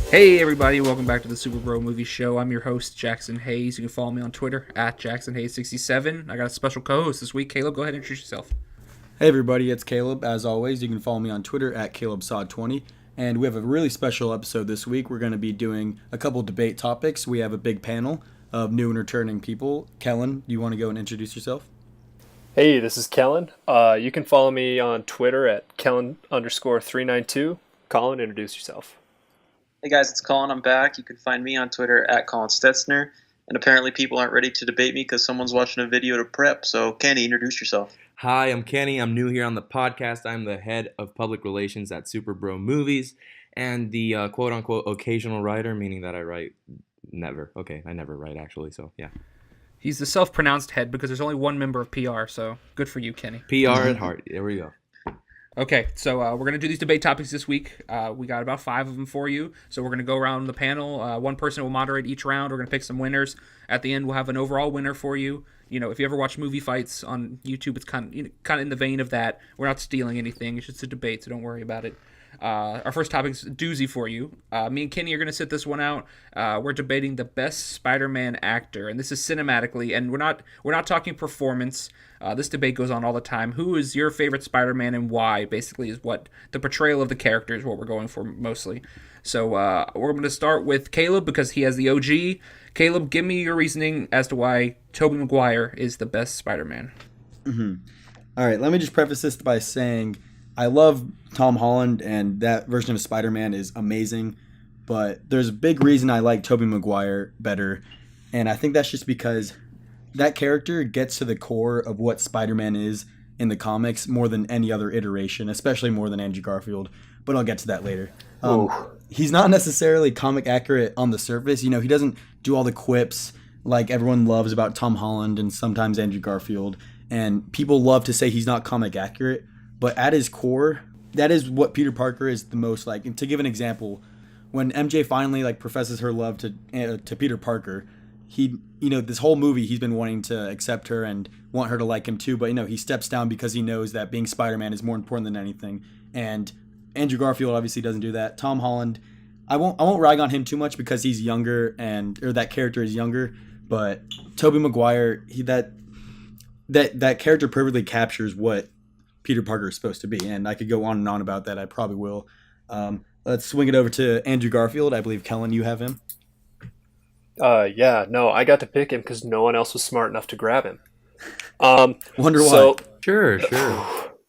Hey everybody, welcome back to the SuperBro Movie Show. I'm your host, Jackson Hayes. You can follow me on Twitter at JacksonHayes67. I got a special co-host this week. Caleb, go ahead and introduce yourself. Hey everybody, it's Caleb. As always, you can follow me on Twitter at CalebSod20. And we have a really special episode this week. We're going to be doing a couple debate topics. We have a big panel of new and returning people. Kellen, do you want to go and introduce yourself? Hey, this is Kellen. You can follow me on Twitter at Kellen_392. Colin, introduce yourself. Hey guys, it's Colin. I'm back. You can find me on Twitter at Colin Stetzner. And apparently people aren't ready to debate me because someone's watching a video to prep. So Kenny, introduce yourself. Hi, I'm Kenny. I'm new here on the podcast. I'm the head of public relations at SuperBroMovies and the quote-unquote occasional writer, meaning that I write never. Okay, I never write actually, so yeah. He's the self-pronounced head because there's only one member of PR, so good for you, Kenny. PR at heart. There we go. Okay, so we're going to do these debate topics this week. We got about 5 of them for you. So we're going to go around the panel. One person will moderate each round. We're going to pick some winners. At the end, we'll have an overall winner for you. You know, if you ever watch movie fights on YouTube, it's kind of in the vein of that. We're not stealing anything. It's just a debate, so don't worry about it. Our first topic is a doozy for you. Me and Kenny are going to sit this one out. We're debating the best Spider-Man actor, and this is cinematically, and we're not talking performance. This debate goes on all the time. Who is your favorite Spider-Man and why? Basically, is what the portrayal of the character is what we're going for mostly. So we're going to start with Caleb because he has the OG. Caleb, give me your reasoning as to why Tobey Maguire is the best Spider-Man. All right, let me just preface this by saying I love Tom Holland, and that version of Spider-Man is amazing. But there's a big reason I like Tobey Maguire better, and I think that's just because that character gets to the core of what Spider-Man is in the comics more than any other iteration, especially more than Andrew Garfield. But I'll get to that later. He's not necessarily comic accurate on the surface. You know, he doesn't do all the quips like everyone loves about Tom Holland and sometimes Andrew Garfield. And people love to say he's not comic accurate. But at his core, that is what Peter Parker is the most like. And to give an example, when MJ finally professes her love to Peter Parker, this whole movie he's been wanting to accept her and want her to like him too, but he steps down because he knows that being Spider-Man is more important than anything. And Andrew Garfield obviously doesn't do that. Tom Holland, I won't rag on him too much because he's younger or that character is younger, but Tobey Maguire, that character perfectly captures what Peter Parker is supposed to be, and I could go on and on about that. I probably will. Let's swing it over to Andrew Garfield. I believe, Kellen, you have him. Yeah, no, I got to pick him because no one else was smart enough to grab him. Wonder why. Sure.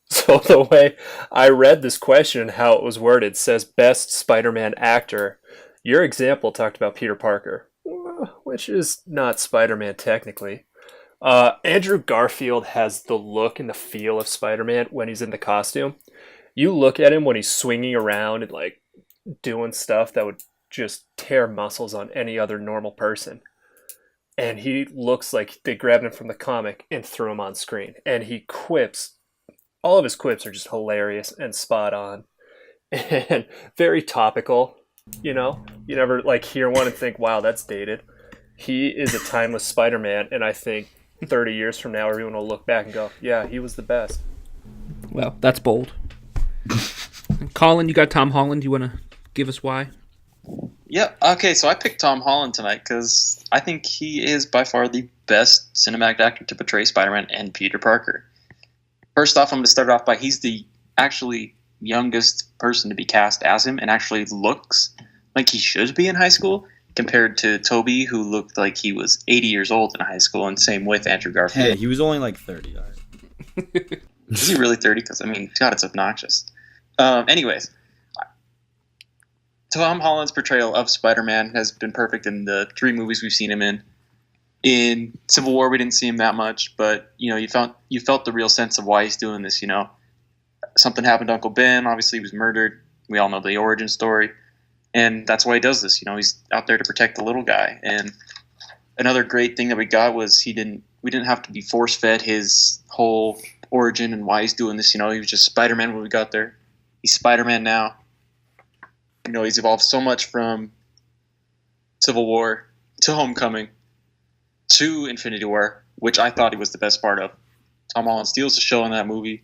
So the way I read this question and how it was worded says best Spider-Man actor. Your example talked about Peter Parker, which is not Spider-Man technically. Andrew Garfield has the look and the feel of Spider-Man when he's in the costume. You look at him when he's swinging around and doing stuff that would just tear muscles on any other normal person. And he looks like they grabbed him from the comic and threw him on screen. And he quips. All of his quips are just hilarious and spot on. And very topical, You never hear one and think, wow, that's dated. He is a timeless Spider-Man, and I think 30 years from now, everyone will look back and go, yeah, he was the best. Well, that's bold. Colin, you got Tom Holland. You want to give us why? Yeah, okay, so I picked Tom Holland tonight because I think he is by far the best cinematic actor to portray Spider-Man and Peter Parker. First off, I'm going to start off by he's the actually youngest person to be cast as him and actually looks like he should be in high school compared to Tobey, who looked like he was 80 years old in high school, and same with Andrew Garfield. Hey, he was only 30. All right. Is he really 30? Because, God, it's obnoxious. Anyways, Tom Holland's portrayal of Spider-Man has been perfect in the 3 movies we've seen him in. In Civil War, we didn't see him that much, but you felt the real sense of why he's doing this. Something happened to Uncle Ben. Obviously, he was murdered. We all know the origin story, and that's why he does this. He's out there to protect the little guy. And another great thing that we got was we didn't have to be force-fed his whole origin and why he's doing this. He was just Spider-Man when we got there. He's Spider-Man now. He's evolved so much from Civil War to Homecoming to Infinity War, which I thought he was the best part of. Tom Holland steals the show in that movie,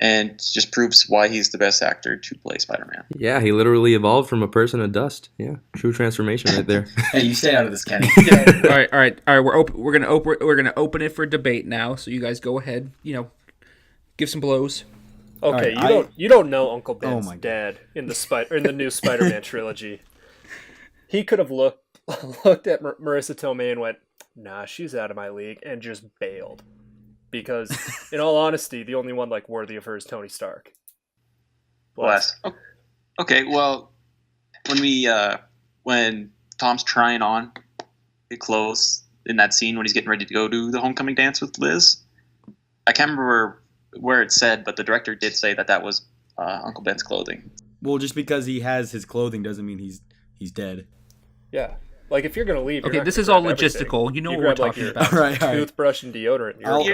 and just proves why he's the best actor to play Spider-Man. Yeah, he literally evolved from a person to dust. Yeah, true transformation right there. Hey, you stay out of this, Kenny. All right. We're gonna open it for debate now. So you guys go ahead. Give some blows. Okay, Alright, you don't know Uncle Ben's my God. dad in the new Spider-Man trilogy. He could have looked at Marissa Tomei and went, "Nah, she's out of my league," and just bailed. Because, in all honesty, the only one worthy of her is Tony Stark. Bless. Okay, well, when Tom's trying on the clothes in that scene when he's getting ready to go to the homecoming dance with Liz, I can't remember where it said, but the director did say that was Uncle Ben's clothing. Well, just because he has his clothing doesn't mean he's dead. Yeah. If you're going to leave... Okay, this is all logistical. You know what we're talking about. All right. Toothbrush and deodorant. You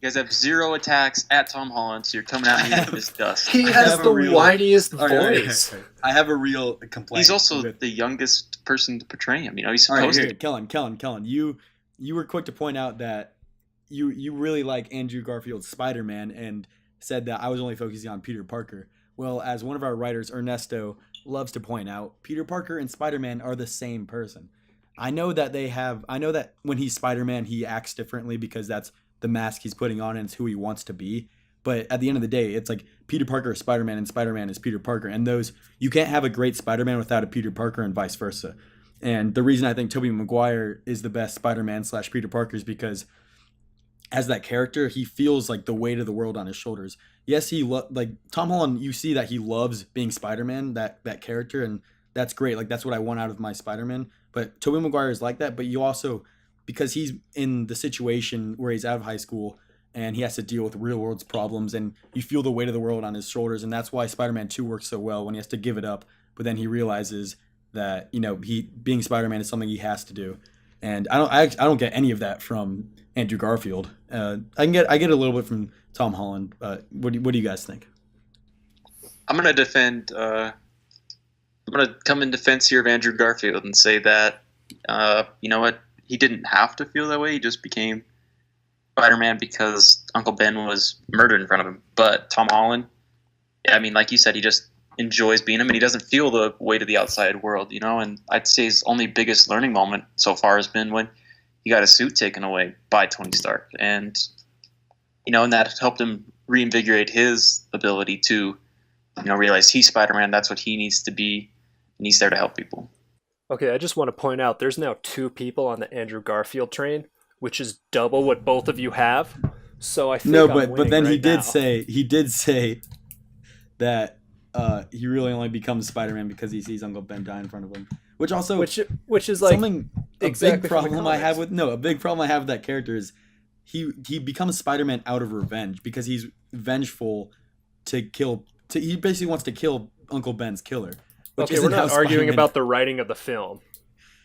guys have zero attacks at Tom Holland, so you're coming at me with this dust. He has the whiniest voice. I have a real complaint. He's also the youngest person to portray him. He's supposed to... Kellen, you were quick to point out that you really like Andrew Garfield's Spider-Man and said that I was only focusing on Peter Parker. Well, as one of our writers, Ernesto, loves to point out, Peter Parker and Spider-Man are the same person. I know that when he's Spider-Man, he acts differently because that's the mask he's putting on and it's who he wants to be. But at the end of the day, it's like Peter Parker is Spider-Man and Spider-Man is Peter Parker. And you can't have a great Spider-Man without a Peter Parker and vice versa. And the reason I think Tobey Maguire is the best Spider-Man / Peter Parker is because as that character, he feels like the weight of the world on his shoulders. Yes, Tom Holland, you see that he loves being Spider-Man, that character, and that's great. That's what I want out of my Spider-Man. But Tobey Maguire is like that, but you also, because he's in the situation where he's out of high school and he has to deal with real world's problems, and you feel the weight of the world on his shoulders, and that's why Spider-Man 2 works so well when he has to give it up, but then he realizes that, being Spider-Man is something he has to do. And I don't get any of that from Andrew Garfield. I get a little bit from Tom Holland. What do you guys think? I'm gonna defend. I'm gonna come in defense here of Andrew Garfield and say that you know what, he didn't have to feel that way. He just became Spider-Man because Uncle Ben was murdered in front of him. But Tom Holland, like you said, he just enjoys being him and he doesn't feel the weight of the outside world. And I'd say his only biggest learning moment so far has been when he got his suit taken away by Tony Stark, and and that helped him reinvigorate his ability to realize he's Spider-Man. That's what he needs to be, and he's there to help people. Okay, I just want to point out there's now 2 people on the Andrew Garfield train, which is double what both of you have. So I think but then he did say that he really only becomes Spider-Man because he sees Uncle Ben die in front of him, which is something. A big problem I have with that character is he becomes Spider-Man out of revenge because he's vengeful he basically wants to kill Uncle Ben's killer. Okay, we're not arguing about the writing of the film.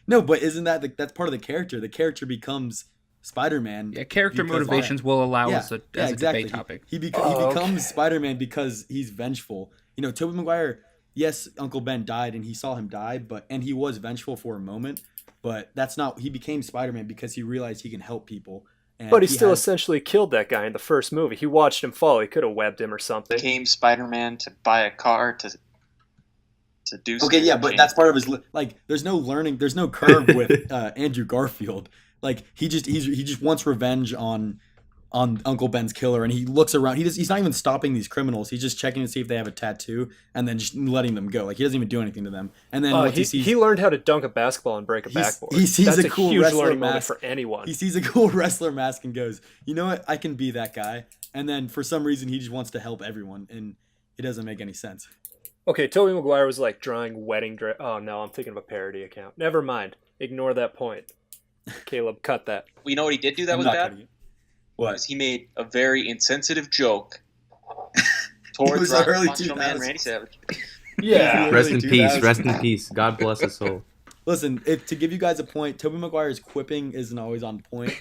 No, but isn't that's part of the character? The character becomes Spider-Man. Yeah, character motivations will allow us a debate topic. He becomes Spider-Man because he's vengeful. Tobey Maguire, yes, Uncle Ben died and he saw him die, and he was vengeful for a moment, but he became Spider-Man because he realized he can help people. But he still essentially killed that guy in the first movie. He watched him fall. He could have webbed him or something. Became Spider-Man to buy a car to do something. Okay, yeah, but that's part of his there's no learning, there's no curve with Andrew Garfield. He just wants revenge on Uncle Ben's killer, and he looks around. He's not even stopping these criminals. He's just checking to see if they have a tattoo, and then just letting them go. He doesn't even do anything to them. And then he learned how to dunk a basketball and break a backboard. He sees That's a cool huge wrestler learning mask moment for anyone. He sees a cool wrestler mask and goes, "You know what? I can be that guy." And then for some reason, he just wants to help everyone, and it doesn't make any sense. Okay, Tobey Maguire was drawing wedding dress. Oh no, I'm thinking of a parody account. Never mind. Ignore that point. Caleb, cut that. We know what he did do that was bad. Was he made a very insensitive joke towards Macho Man Randy Savage. Yeah. Rest in peace. God bless his soul. Listen, to give you guys a point, Tobey Maguire's quipping isn't always on point.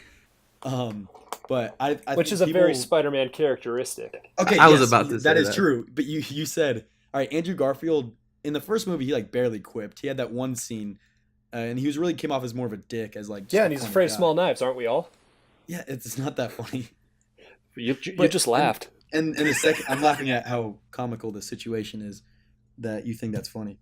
But I which is a very Spider-Man characteristic. Okay, I was about to say that is true. But you said, all right, Andrew Garfield in the first movie he barely quipped. He had that one scene, and he really came off as more of a dick as yeah, and he's afraid of small knives, aren't we all? Yeah, it's not that funny. You just laughed. And in the second, I'm laughing at how comical the situation is that you think that's funny.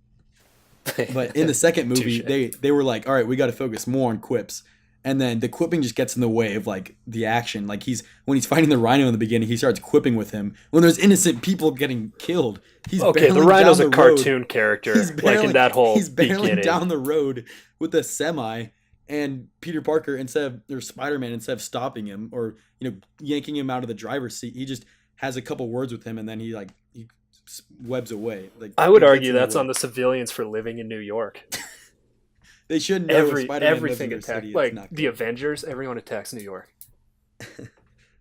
But in the second movie, they were like, all right, we got to focus more on quips. And then the quipping just gets in the way of like the action. Like when he's fighting the rhino in the beginning, he starts quipping with him when there's innocent people getting killed. He's okay, the rhino's a cartoon character. Like in that whole he's barreling beginning. down the road with a semi, and Peter Parker Spider-Man, instead of stopping him or yanking him out of the driver's seat, he just has a couple words with him, and then he webs away. Like I would argue that's on the civilians for living in New York. They should know everything attack. Like the Avengers, everyone attacks New York.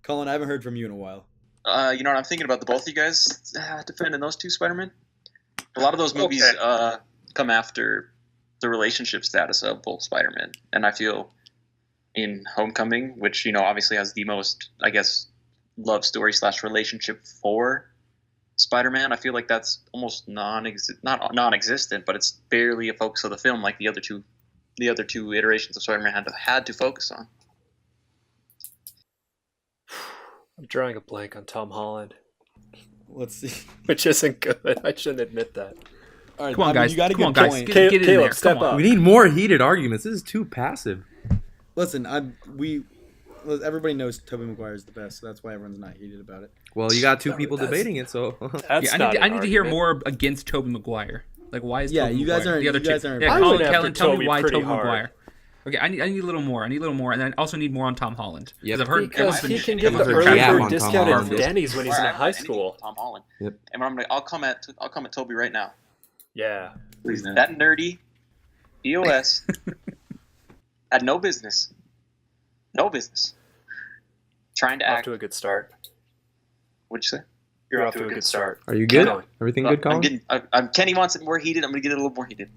Colin, I haven't heard from you in a while. You know what I'm thinking about the both of you guys defending those two Spider-Man? A lot of those movies come after the relationship status of both Spider-Man. And I feel in Homecoming, which, obviously has the most, I guess, love story / relationship for Spider-Man, I feel like that's almost not non-existent, but it's barely a focus of the film like the other two iterations of Spider-Man had to focus on. I'm drawing a blank on Tom Holland. Let's see. Which isn't good. I shouldn't admit that. All right, come on, guys. You got a come good on, point. guys. Get in there. Step up. We need more heated arguments. This is too passive. Listen, everybody knows Tobey Maguire is the best, so that's why everyone's not heated about it. Well, you got two people debating it, so I need to hear more against Tobey Maguire. Like, why is Tobey you guys Maguire? aren't. The other you guys two. aren't. Yeah, Kellen, tell me why Tobey hard. Maguire. Okay, I need a little more. And then I also need more on Tom Holland. Yep. I've heard because he can get the I've heard early crap bird on Tom discount Holland. at Denny's when he's in high school. Tom Holland. Yep. And I'll come at Toby right now. Yeah. Please, that nerdy EOS had no business trying to Off act. to a good start. What'd you say? You're off to a good start. Are you good? Keep going. Everything good, Colin? Kenny wants it more heated. I'm gonna get it a little more heated.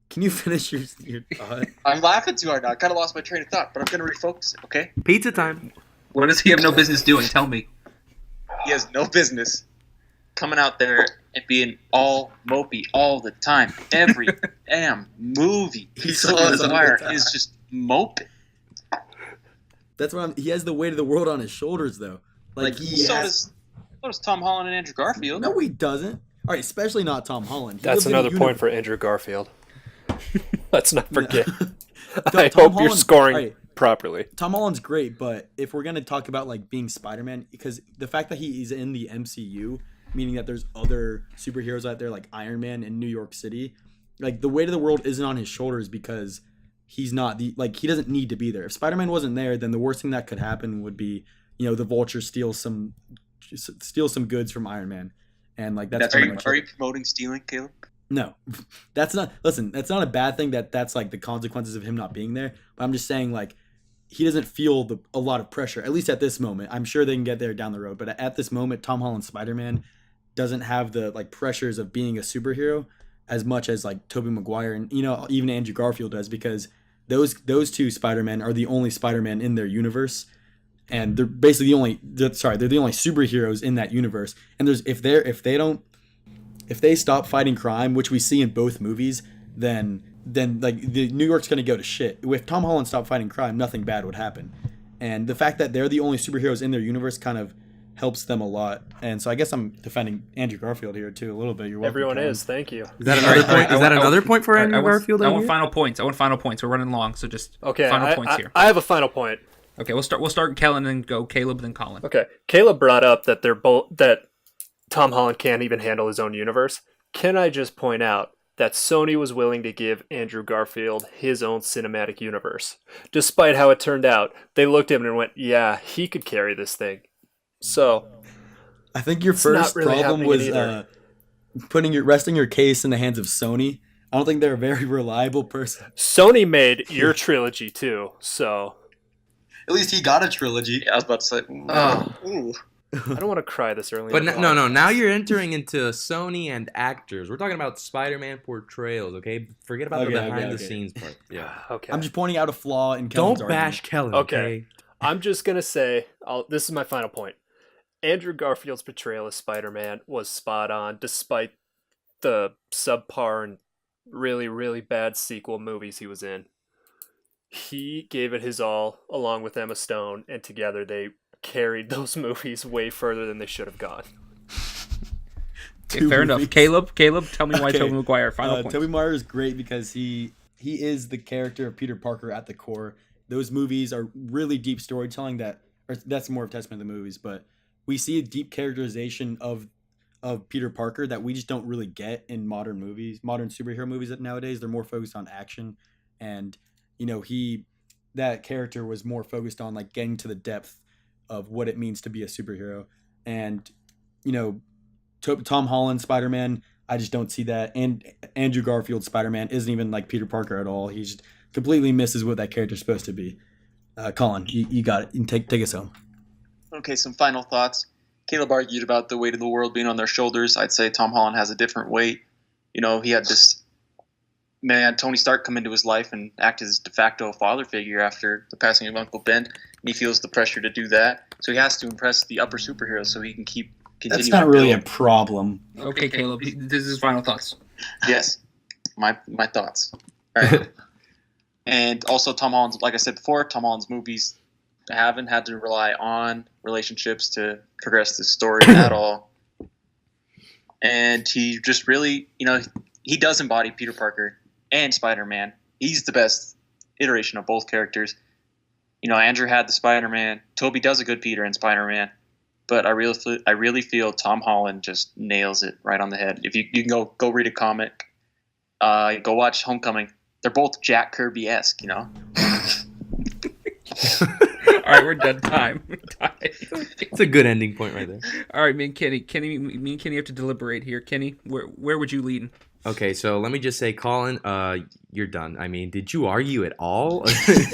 Can you finish your thought? I'm laughing too hard now. I kind of lost my train of thought, but I'm gonna refocus it. Okay. Pizza time. What does he have no business doing? Tell me. He has no business coming out there and being all mopey all the time. Every damn movie he saw as a wire is just moping. That's what he has the weight of the world on his shoulders, though. So does Tom Holland and Andrew Garfield. No, he doesn't. All right, especially not Tom Holland. That's another point for Andrew Garfield. Let's not forget. No, I Tom hope you're Holland- scoring all right. properly. Tom Holland's great, but if we're gonna talk about being Spider-Man, because the fact that he is in the MCU, meaning that there's other superheroes out there like Iron Man in New York City, the weight of the world isn't on his shoulders because he's not he doesn't need to be there. If Spider-Man wasn't there, then the worst thing that could happen would be the Vulture steal some goods from Iron Man, and that's pretty much Are it. you promoting stealing, Caleb? No, that's not. Listen, that's not a bad thing. That's the consequences of him not being there. But I'm just saying, he doesn't feel a lot of pressure. At least at this moment, I'm sure they can get there down the road. But at this moment, Tom Holland's Spider-Man doesn't have the pressures of being a superhero as much as Tobey Maguire and even Andrew Garfield does, because those two Spider-Men are the only Spider-Man in their universe, and they're basically they're the only superheroes in that universe. And if they stop fighting crime, which we see in both movies, then the New York's gonna go to shit. If Tom Holland stopped fighting crime, nothing bad would happen. And the fact that they're the only superheroes in their universe kind of helps them a lot. And so I guess I'm defending Andrew Garfield here too a little bit. You're welcome. Everyone Colin. is. Thank you. Is that another point? Is that another point for Andrew Garfield? I want final points. We're running long, so just final points here. I have a final point. Okay, we'll start Kellen and go Caleb, then Colin. Okay, Caleb brought up that that Tom Holland can't even handle his own universe. Can I just point out that Sony was willing to give Andrew Garfield his own cinematic universe? Despite how it turned out, they looked at him and went, yeah, he could carry this thing. So, I think your first really problem was resting your case in the hands of Sony. I don't think they're a very reliable person. Sony made your trilogy too, so... At least he got a trilogy. Yeah, I was about to say. Ooh. I don't want to cry this early. But no. Now you're entering into Sony and actors. We're talking about Spider-Man portrayals, okay? Forget about the behind-the-scenes part. Yeah. Okay. I'm just pointing out a flaw in Kellen's Don't bash Kellen, okay? I'm just going to say, this is my final point. Andrew Garfield's portrayal as Spider-Man was spot on, despite the subpar and really, really bad sequel movies he was in. He gave it his all, along with Emma Stone, and together they carried those movies way further than they should have gone. Okay, fair enough. Caleb, tell me why Okay. Tobey Maguire. Final points. Tobey Maguire is great because he is the character of Peter Parker at the core. Those movies are really deep storytelling that's more of a testament to the movies, but we see a deep characterization of Peter Parker that we just don't really get in modern superhero movies nowadays. They're more focused on action, and that character was more focused on like getting to the depth of what it means to be a superhero. And Tom Holland Spider-Man, I just don't see that. And Andrew Garfield Spider-Man isn't even like Peter Parker at all. He just completely misses what that character's supposed to be. Colin, you got it. You take us home. Okay, some final thoughts. Caleb argued about the weight of the world being on their shoulders. I'd say Tom Holland has a different weight. He had this man, Tony Stark, come into his life and act as de facto father figure after the passing of Uncle Ben. And he feels the pressure to do that. So he has to impress the upper superheroes so he can continue. That's not really a problem. Okay, Caleb, this is his final thoughts. Yes, my thoughts. All right. And also Tom Holland's, like I said before, Tom Holland's movies haven't had to rely on relationships to progress the story at all. And he just really, he does embody Peter Parker and Spider-Man. He's the best iteration of both characters. Andrew had the Spider-Man. Tobey does a good Peter and Spider-Man. But I really feel Tom Holland just nails it right on the head. If you can go read a comic, go watch Homecoming. They're both Jack Kirby-esque, All right, we're done. Time. It's a good ending point right there. All right, me and Kenny have to deliberate here. Kenny, where would you lean? Okay, so let me just say, Colin, you're done. I mean, did you argue at all?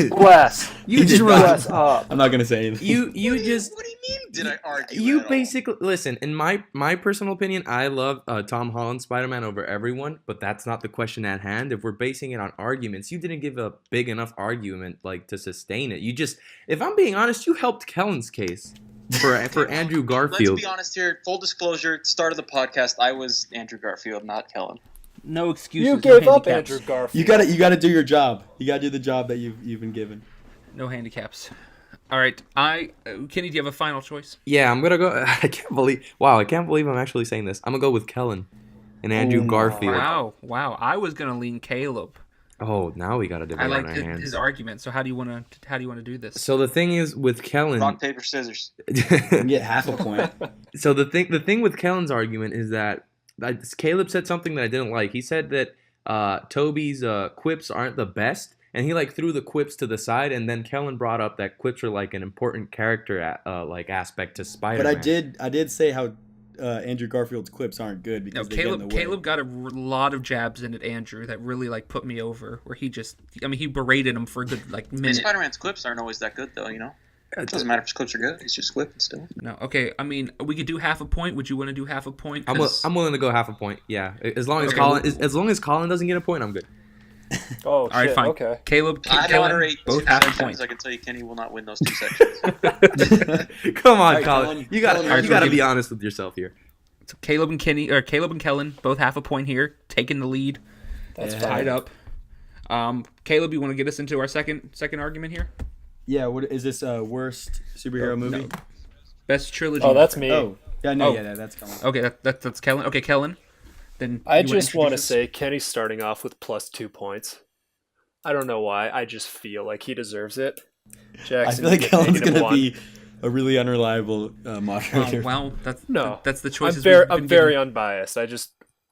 Bless. You just bless up. I'm not gonna say anything. You What do you just mean? Did I argue? you at all? basically listen. In my personal opinion, I love Tom Holland Spider-Man over everyone, but that's not the question at hand. If we're basing it on arguments, you didn't give a big enough argument to sustain it. You just, if I'm being honest, you helped Kellen's case for Andrew Garfield. Let's be honest here. Full disclosure, start of the podcast, I was Andrew Garfield, not Kellen. No excuses. You no gave up handicaps. Andrew Garfield. You got to do your job. You got to do the job that you've been given. No handicaps. All right, Kenny, do you have a final choice? Yeah, I'm gonna go. I can't believe I'm actually saying this. I'm gonna go with Kellen and Andrew Garfield. Wow. I was gonna lean Caleb. Oh, now we got a debate I on like our hands. his argument. So how do you want to do this? So the thing is with Kellen. Rock, paper, scissors. You can get half a point. So the thing with Kellen's argument is that Caleb said something that I didn't like. He said that Toby's quips aren't the best, and he threw the quips to the side, and then Kellen brought up that quips are an important character aspect to Spider-Man. But I did say how Andrew Garfield's clips aren't good because they get in the way. Caleb got a lot of jabs in at Andrew that really put me over. Where he berated him for a good minute. Spider-Man's clips aren't always that good, though. It doesn't matter if his clips are good. He's just clipping still. No, okay. I mean, we could do half a point. Would you want to do half a point? I'm willing to go half a point. Yeah, as long as Colin doesn't get a point, I'm good. Oh, all right, shit, fine. Okay. Caleb, I Kellen, moderate both two half a sections. point. I can tell you Kenny will not win those 2 sections. Come on, right, Colin. Colin. You got Colin, to be honest with yourself here. So Caleb and Kellen, both half a point here, taking the lead. That's Tied up. Caleb, you want to get us into our second argument here? Yeah, what is this worst superhero movie? No. Best trilogy. Oh, that's me. Oh, yeah, that's Colin. Okay, that's Kellen. Okay, Kellen. Then I you just want to introduce us? say Kenny's starting off with plus 2 points. I don't know why. I just feel like he deserves it. Jackson, I feel like you get Kellen's -1. gonna be a really unreliable moderator. Well, that's the I'm choices. very unbiased.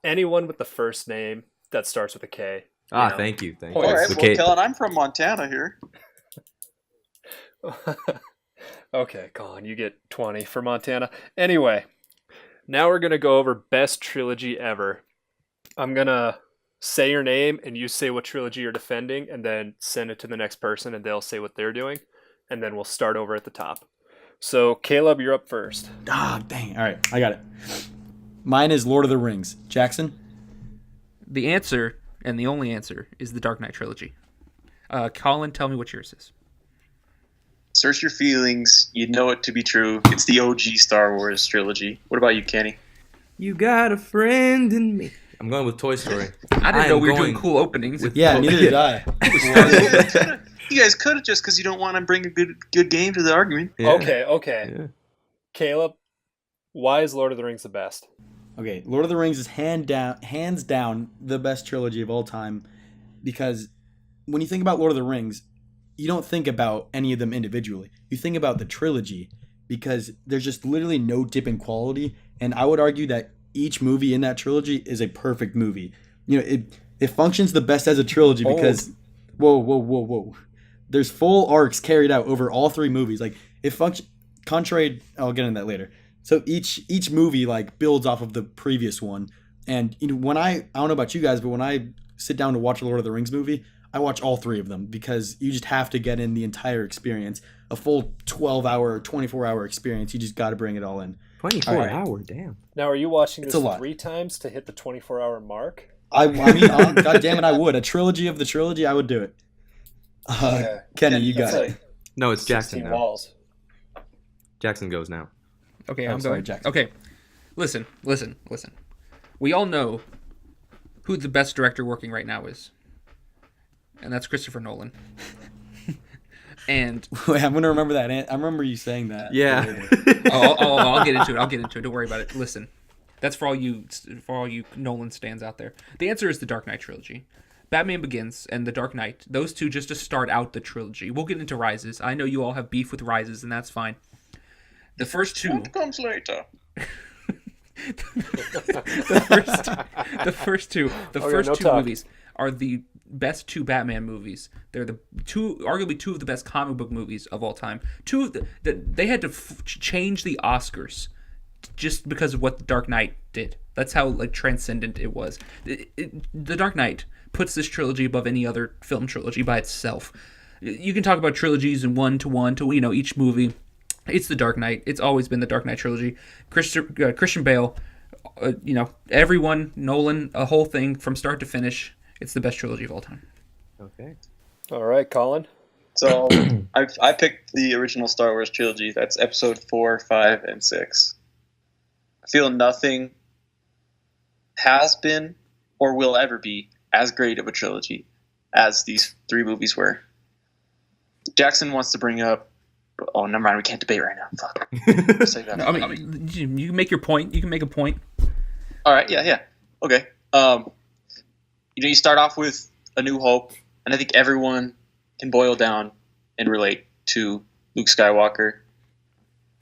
Anyone with the first name that starts with a K. Thank you. All right, well, Kellen, I'm from Montana here. Okay, Colin, you get 20 for Montana. Anyway, now we're going to go over best trilogy ever. I'm going to say your name, and you say what trilogy you're defending, and then send it to the next person, and they'll say what they're doing, and then we'll start over at the top. So, Caleb, you're up first. Dang. All right, I got it. Mine is Lord of the Rings. Jackson? The answer, and the only answer, is the Dark Knight trilogy. Colin, tell me what yours is. Search your feelings. You know it to be true. It's the OG Star Wars trilogy. What about you, Kenny? You got a friend in me. I'm going with Toy Story. I didn't know we were doing cool openings. Yeah, neither did I. You guys could have just because you don't want to bring a good game to the argument. Yeah. Okay. Yeah. Caleb, why is Lord of the Rings the best? Okay, Lord of the Rings is hands down the best trilogy of all time, because when you think about Lord of the Rings, you don't think about any of them individually. You think about the trilogy, because there's just literally no dip in quality, and I would argue that each movie in that trilogy is a perfect movie. You know, it functions the best as a trilogy because whoa. There's full arcs carried out over all three movies. Like it function contrary, I'll get into that later. So each movie like builds off of the previous one. And you know, when I don't know about you guys, but when I sit down to watch a Lord of the Rings movie, I watch all three of them because you just have to get in the entire experience. A full 12-hour, 24-hour experience. You just got to bring it all in. 24 hour, damn. Now, are you watching It's this a lot. 3 times to hit the 24-hour mark? I mean, God damn it, I would. A trilogy of the trilogy, I would do it. Kenny, you got That's it. No, it's 16 Jackson now. walls. Jackson goes now. Okay, I'm I'm sorry, going. Jackson. Okay, listen. We all know who the best director working right now is, and that's Christopher Nolan. And Wait, I'm gonna remember that. I remember you saying that. Yeah. I'll get into it. Don't worry about it. Listen, that's for all you Nolan stands out there. The answer is the Dark Knight trilogy. Batman Begins and The Dark Knight. Those two just to start out the trilogy. We'll get into Rises. I know you all have beef with Rises, and that's fine. The first two. What comes later? The first two movies are the best 2 Batman movies. They're arguably 2 of the best comic book movies of all time. They had to change the Oscars just because of what The Dark Knight did. That's how like transcendent it was. The Dark Knight puts this trilogy above any other film trilogy by itself. You can talk about trilogies and one to each movie. It's The Dark Knight. It's always been The Dark Knight trilogy. Christian Bale, everyone, Nolan, a whole thing from start to finish. It's the best trilogy of all time. Okay. All right, Colin. So I picked the original Star Wars trilogy. That's episode 4, 5, and 6. I feel nothing has been or will ever be as great of a trilogy as these 3 movies were. Jackson wants to bring up. Oh, never mind. We can't debate right now. Fuck. Save that. No, I mean, you can make your point. You can make a point. All right. Yeah. Okay. You start off with A New Hope, and I think everyone can boil down and relate to Luke Skywalker.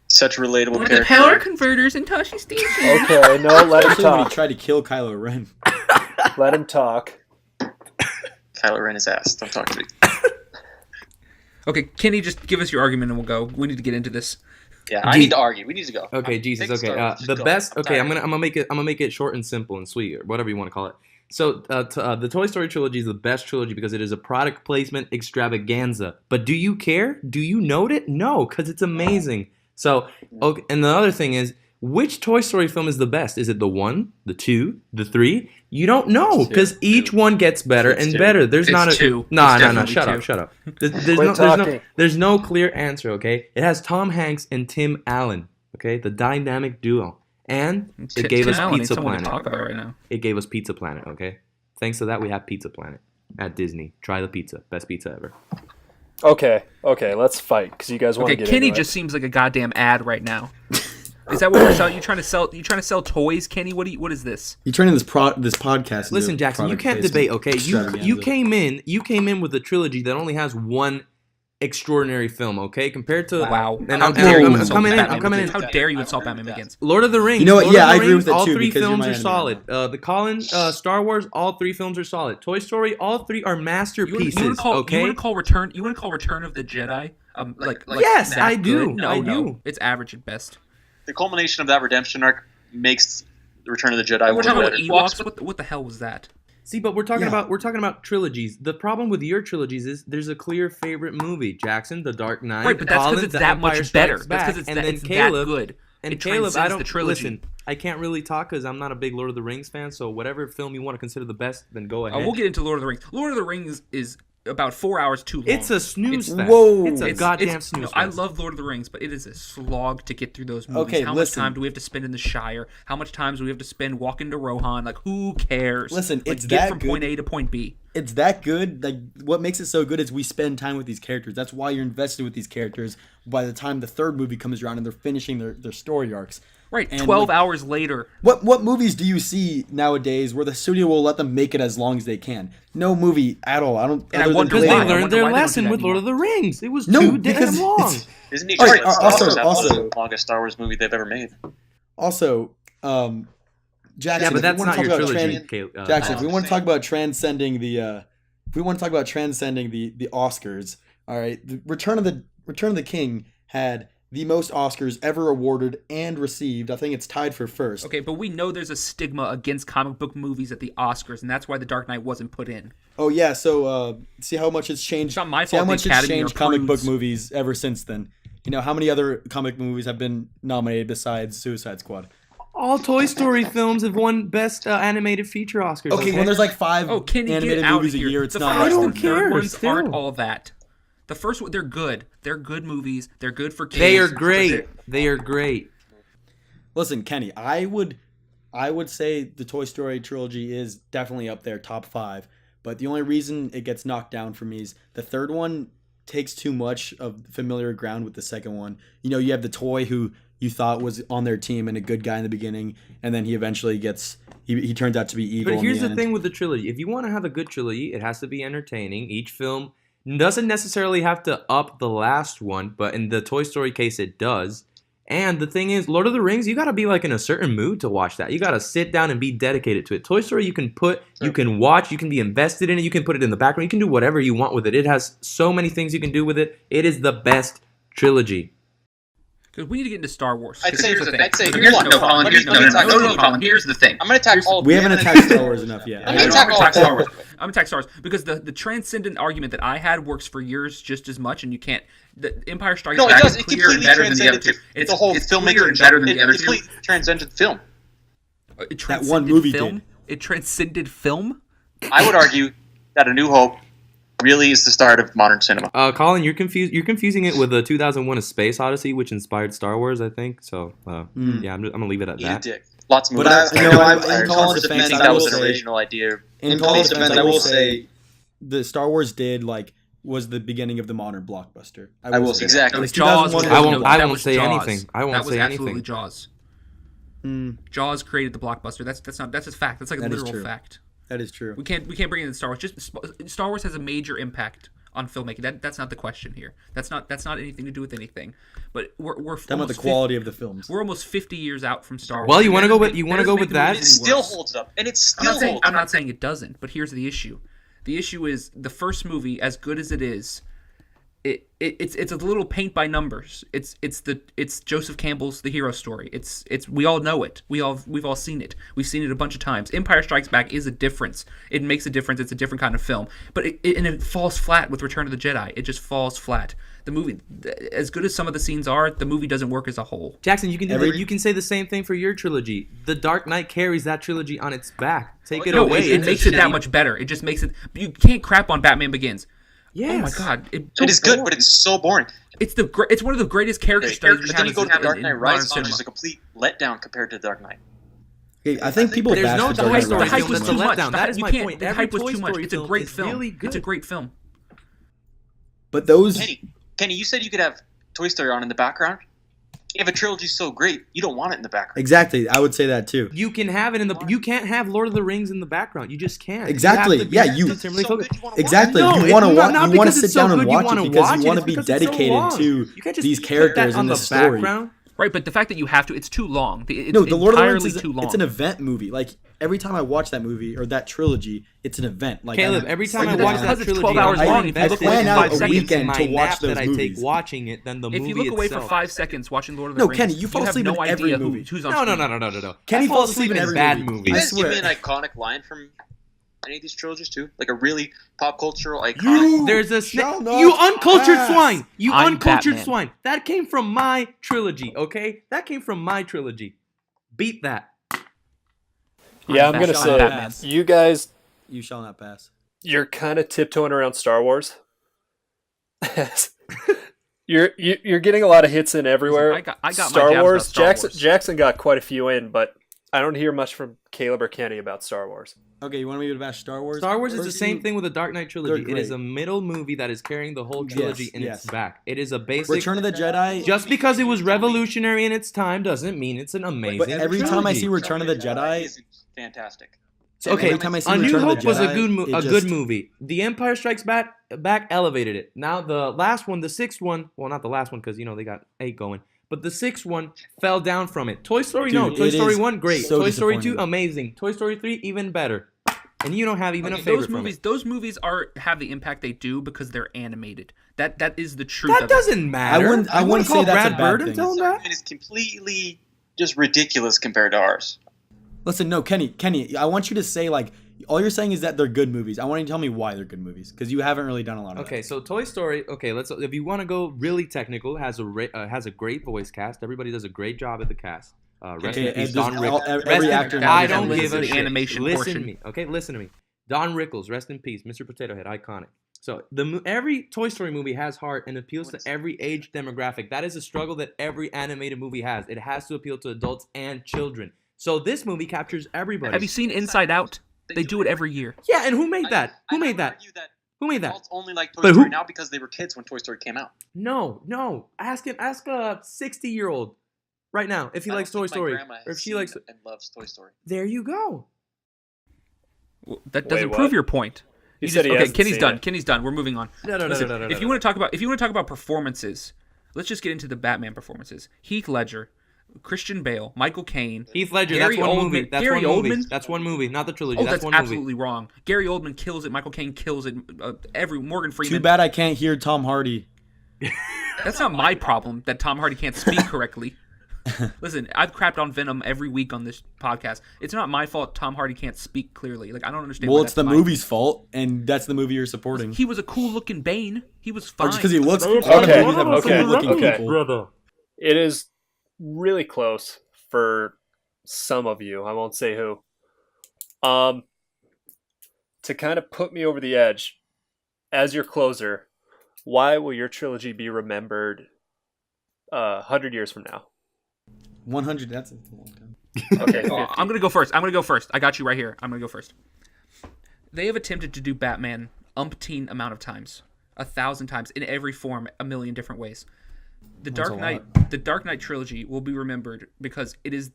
Such a relatable character. The power converters in Tashi Station. Okay, no, let him Especially when he talk. tried to kill Kylo Ren. Let him talk. Kylo Ren is ass. Don't talk to me. Okay, Kenny, just give us your argument and we'll go. We need to get into this. Yeah, I need to argue. We need to go. Okay, Jesus. Pick Okay, Star Wars. the Go. best. Okay, I'm tired. gonna make it short and simple and sweet, or whatever you want to call it. So, the Toy Story trilogy is the best trilogy because it is a product placement extravaganza. But do you care? Do you note it? No, because it's amazing. So, okay, and the other thing is, which Toy Story film is the best? Is it the 1, the 2, the 3? You don't know because each one gets better and better. There's It's not a 2. No. It's definitely Shut 2. up. Quit There's no clear answer. Okay, it has Tom Hanks and Tim Allen. Okay, the dynamic duo, and it gave us Allen ain't Pizza someone to Planet. talk about right now. It gave us Pizza Planet. Okay, thanks to that we have Pizza Planet at Disney. Try the pizza, best pizza ever. Okay, let's fight because you guys want to Okay, get Kenny into just seems like a goddamn ad right now. Is that what you're selling? You trying to sell toys, Kenny? What is this? You're turning this podcast. into Listen, a Jackson, you product can't placement debate. Okay, you extravaganza. came in with a trilogy that only has one extraordinary film. Okay, compared to Wow. And How I'm dare you coming insult in. Batman I'm coming in. Begins? How dare you insult Batman Begins? Lord of the Rings. You know what? Lord Yeah, of the I agree Rings, with it all too, 3 because you're films my are enemy. solid. The Colin, Star Wars, all 3 films are solid. Toy Story, all 3 are masterpieces. You want okay. to call Return of the Jedi? Like Yes, that I do. good? No, I no. do. It's average at best. The culmination of that redemption arc makes the Return of the Jedi We're one talking better. about Ewoks. What the hell was that? See, but we're talking Yeah. about trilogies. The problem with your trilogies is there's a clear favorite movie: Jackson, The Dark Knight. Right, but that's because Colin, it's The that Empire much better. Strikes That's Back, because and then it's Caleb, that good. And It Caleb, I transcends don't the trilogy. listen. I can't really talk because I'm not a big Lord of the Rings fan. So whatever film you want to consider the best, then go ahead. We'll get into Lord of the Rings. Lord of the Rings is about 4 hours too long. It's a snooze fest. Whoa. It's a goddamn no, snooze I fest. love Lord of the Rings, but it is a slog to get through those movies. Okay, How listen. much time do we have to spend in the Shire? How much time do we have to spend walking to Rohan? Like, who cares? Listen, Like, it's get that from good. point A to point B. it's that good. Like, what makes it so good is we spend time with these characters. That's why you're invested with these characters. By the time the third movie comes around and they're finishing their story arcs. Right, And 12 hours later. What movies do you see nowadays where the studio will let them make it as long as they can? No movie at all. I don't. And I other than wonder Because why. they I Blade. learned wonder their why they don't do lesson that with Lord anymore. of the Rings. It was No, too because damn long. it's- Disney All right, tried Star also- Wars. That was also- the longest Star Wars movie they've ever made. Also, Jackson. Yeah, if but that's we wanna not your talk about trilogy. Jackson, if we I'm want to saying- talk about transcending the Oscars, all right, the Return of the King had the most Oscars ever awarded and received. I think it's tied for first. Okay, but we know there's a stigma against comic book movies at the Oscars, and that's why The Dark Knight wasn't put in. Oh yeah, so see how much it's changed. It's not my See how fault the much it's Academy changed are comic book prudes. movies ever since then. You know how many other comic movies have been nominated besides Suicide Squad? All Toy Story films have won Best Animated Feature Oscars. Okay, when there's like 5 Oh, can you animated get out movies of a here? year, it's the not. first I don't and care, third ones still. aren't all that. The first one, they're good. They're good movies. They're good for kids. They are great. They are great. Listen, Kenny, I would say the Toy Story trilogy is definitely up there, top 5. But the only reason it gets knocked down for me is the third one takes too much of familiar ground with the second one. You know, you have the toy who you thought was on their team and a good guy in the beginning, and then he eventually gets he turns out to be evil. But here's in the the end. thing with the trilogy. If you want to have a good trilogy, it has to be entertaining. Each film doesn't necessarily have to up the last one, but in the Toy Story case, it does. And the thing is, Lord of the Rings, you got to be like in a certain mood to watch that. You got to sit down and be dedicated to it. Toy Story, you can watch, you can be invested in it, you can put it in the background, you can do whatever you want with it. It has so many things you can do with it. It is the best trilogy. Because we need to get into Star Wars. I'd say- Here's the thing. I'd say- Here's no, the Colin, thing. here's- no, no, no, no, no, Colin, here's the thing. I'm gonna attack all. We haven't attacked Star Wars enough yet. I'm gonna attack all. Star Wars. I'm gonna attack Star Wars because the transcendent argument that I had works for yours just as much, and you can't. The Empire Strikes No, it Back does. is It clear and completely better than the other transcended two. the whole it's filmmaker clear and better than the other It two. completely transcended film. It That one movie film. did. It transcended film. I would argue that A New Hope really is the start of modern cinema. Colin, you're confused. You're confusing it with the 2001: A Space Odyssey, which inspired Star Wars, I think. So, yeah, I'm gonna leave it at Eat a that. dick. Lots of But movies. in Colin's defense, I think I that will was an say- original idea. In Colin's defense, I will say the Star Wars was the beginning of the modern blockbuster. I will say exactly. Like Jaws. 2001 Was, I won't- no, I that won't was say Jaws. anything. I won't that was say absolutely anything. Jaws. Mm, Jaws created the blockbuster. That's a fact. That's like a That is literal true. fact. that is true. We can't bring in Star Wars. Just Star Wars has a major impact on filmmaking. That's not the question here. That's not anything to do with anything. But we're Talking about the almost quality of the films. We're almost 50 years out from Star Wars. Well, you wanna go with- That you wanna doesn't go make with the that? movie It any still worse. holds up, and it I'm still not, saying, holds I'm up. not saying it doesn't, but here's the issue. The issue is the first movie, as good as it is, it's a little paint by numbers. It's Joseph Campbell's The Hero Story. It's we all know it. We've all seen it. We've seen it a bunch of times. Empire Strikes Back is a difference. It makes a difference. It's a different kind of film. But it falls flat with Return of the Jedi. It just falls flat. The movie, as good as some of the scenes are, the movie doesn't work as a whole. Jackson, you can say the same thing for your trilogy. The Dark Knight carries that trilogy on its back. Take it No, away. it makes it that much better. It just makes it. You can't crap on Batman Begins. Yes. Oh my God! It is good, but it's so boring. It's one of the greatest character studies we But have then you go to The Dark in Knight modern Rises, which cinema. is a complete letdown compared to The Dark Knight. Okay, I think people There's bash no the The Dark hype, Knight the Rises hype film was is too a much. letdown. The That hype- is you my can't- point. The Every hype was Toy too much. Story It's a film great is film. really It's a good. great film. But those Kenny, you said you could have Toy Story on in the background. If a trilogy's so great, you don't want it in the background. exactly, I would say that too. You can have it in the. You can't have Lord of the Rings in the background. You just can't. Exactly. You have to be Yeah, you- determinedly So focused. good, you wanna watch Exactly. No, you want to it's watch. not You want to because sit it's so down and good you watch wanna it because watch you it, want to it's be because it's so dedicated long. to You can't just these put characters that in on the the story. background. Right, but the fact that you have to, it's too long. It's No, the Lord of the Rings entirely is too long. it's an event movie. Like every time I watch that movie or that trilogy, it's an event. Like Caleb, I'm every time I sitting watch down. that Because it's trilogy, 12 hours I'm long, more if you invested look in away my for 5 seconds seconds in to my watch nap those that I take movies. watching it than the If movie you look away for itself. 5 seconds watching Lord of the No, Rings, Kenny, you fall have asleep no in every idea movie. who's on No. screen. Kenny I fall falls asleep asleep in in every bad movie. movies. You I guys give me swear. an iconic line from any of these trilogies too, like a really pop cultural iconic. You There's a shall not you uncultured pass. swine. You I'm uncultured Batman. swine. That came from my trilogy. Okay, that came from my trilogy. Beat that. Yeah, I'm gonna Batman. say you guys, You shall not pass. you're kind of tiptoeing around Star Wars. you're getting a lot of hits in everywhere. I got my Star jabs Wars. about Star Jackson Wars. Jackson got quite a few in, but I don't hear much from Caleb or Kenny about Star Wars. Okay, you want me to bash Star Wars? Star Wars is the First same thing- thing with the Dark Knight trilogy. They're It is great. a middle movie that is carrying the whole trilogy Yes, in yes. its back. It is a basic. Return of the Jedi. Just because it was revolutionary in its time doesn't mean it's an amazing. But every time I see trilogy. Return of the Jedi, is fantastic. So, okay, every time I see A New Return of the Hope was a Jedi, it good just- movie. The Empire Strikes Back elevated it. Now the last one, the sixth one, well, not the last one because they got 8 going, but the sixth one fell down from it. Toy Story, no. Dude, Toy it Story is 1, great. so Toy Story 2, disappointing. amazing. Toy Story 3, even better. And you don't have even a Okay, favorite those from movies, it. those movies have the impact they do because they're animated. That is the truth. That of it. doesn't matter. I wouldn't wanna say call that's a Brad bad Bird and thing. tell him that. It is completely just ridiculous compared to ours. listen, no, Kenny, I want you to say like all you're saying is that they're good movies. I want you to tell me why they're good movies because you haven't really done a lot of Okay, so Toy Story. Okay, let's. If you want to go really technical, has a great voice cast. Everybody does a great job at the cast. Rest Okay, in peace, and Don just Rickles. every Rest in- actor I knows don't that give a the shit. animation Listen portion. to me, okay? Listen to me. Don Rickles, rest in peace, Mr. Potato Head, iconic. So every Toy Story movie has heart and appeals to every age demographic. That is a struggle that every animated movie has. It has to appeal to adults and children. So this movie captures everybody. Have you seen Inside Out? They do it every year. Yeah, and who made that? Who I made would that? argue that Who made that? adults only like Toy But Story who- now because they were kids when Toy Story came out. No. Ask a 60-year-old right now if he I likes don't Toy think my Story grandma has or if she seen likes. and loves Toy Story. There you go. Well, that Wait, doesn't what? prove your point. He You said he okay, hasn't Kenny's seen done. it. Kenny's done. We're moving on. No. Listen, if you want to talk about performances, let's just get into the Batman performances. Heath Ledger, Christian Bale, Michael Caine. Heath Ledger. Gary That's one Oldman- movie. That's Gary one movie. Oldman? That's one movie, not the trilogy. Oh, that's that's one movie. absolutely wrong. Gary Oldman kills it. Michael Caine kills it. Morgan Freeman. Too bad I can't hear Tom Hardy. That's not my problem that Tom Hardy can't speak correctly. Listen, I've crapped on Venom every week on this podcast. It's not my fault Tom Hardy can't speak clearly. Like, I don't understand. Well, why it's the that's my- movie's fault, and that's the movie you're supporting. He was a cool looking Bane. He was Or fine. just because he looks. Okay, A lot of movies have okay, cool-looking okay. people. It is really close for some of you. I won't say who. To kind of put me over the edge, as your closer, why will your trilogy be remembered 100 years from now? 100. That's a long time. Okay, Oh, 50. I'm gonna go first. I got you right here. I'm gonna go first. They have attempted to do Batman umpteen amount of times, 1,000 times in every form, a million different ways. The That's Dark a Knight, the Dark Knight trilogy will be remembered because it is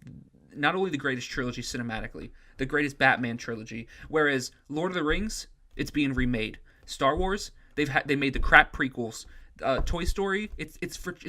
not only the greatest trilogy cinematically, the greatest Batman trilogy. Whereas Lord of the Rings, it's being remade. Star Wars, they made the crap prequels. Toy Story, it's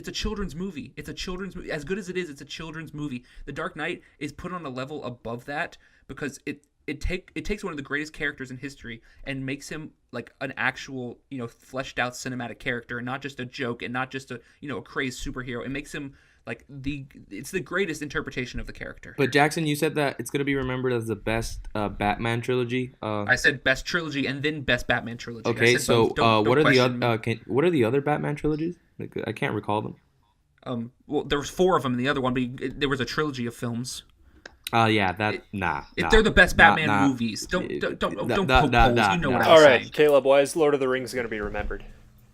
a children's movie. It's a children's movie. As good as it is, it's a children's movie. The Dark Knight is put on a level above that because it takes one of the greatest characters in history and makes him like an actual, fleshed out cinematic character and not just a joke and not just a crazed superhero. It makes him like it's the greatest interpretation of the character. But Jackson, you said that it's gonna be remembered as the best Batman trilogy. I said best trilogy and then best Batman trilogy. I Okay, said so both. Don't what are the question me. other? What are the other Batman trilogies? Like, I can't recall them. Well, there was 4 of them in the other one, but there was a trilogy of films. Yeah, They're the best Batman nah. movies. Don't poke holes. You know nah, what nah. I'm All saying. right, Caleb, why is Lord of the Rings going to be remembered?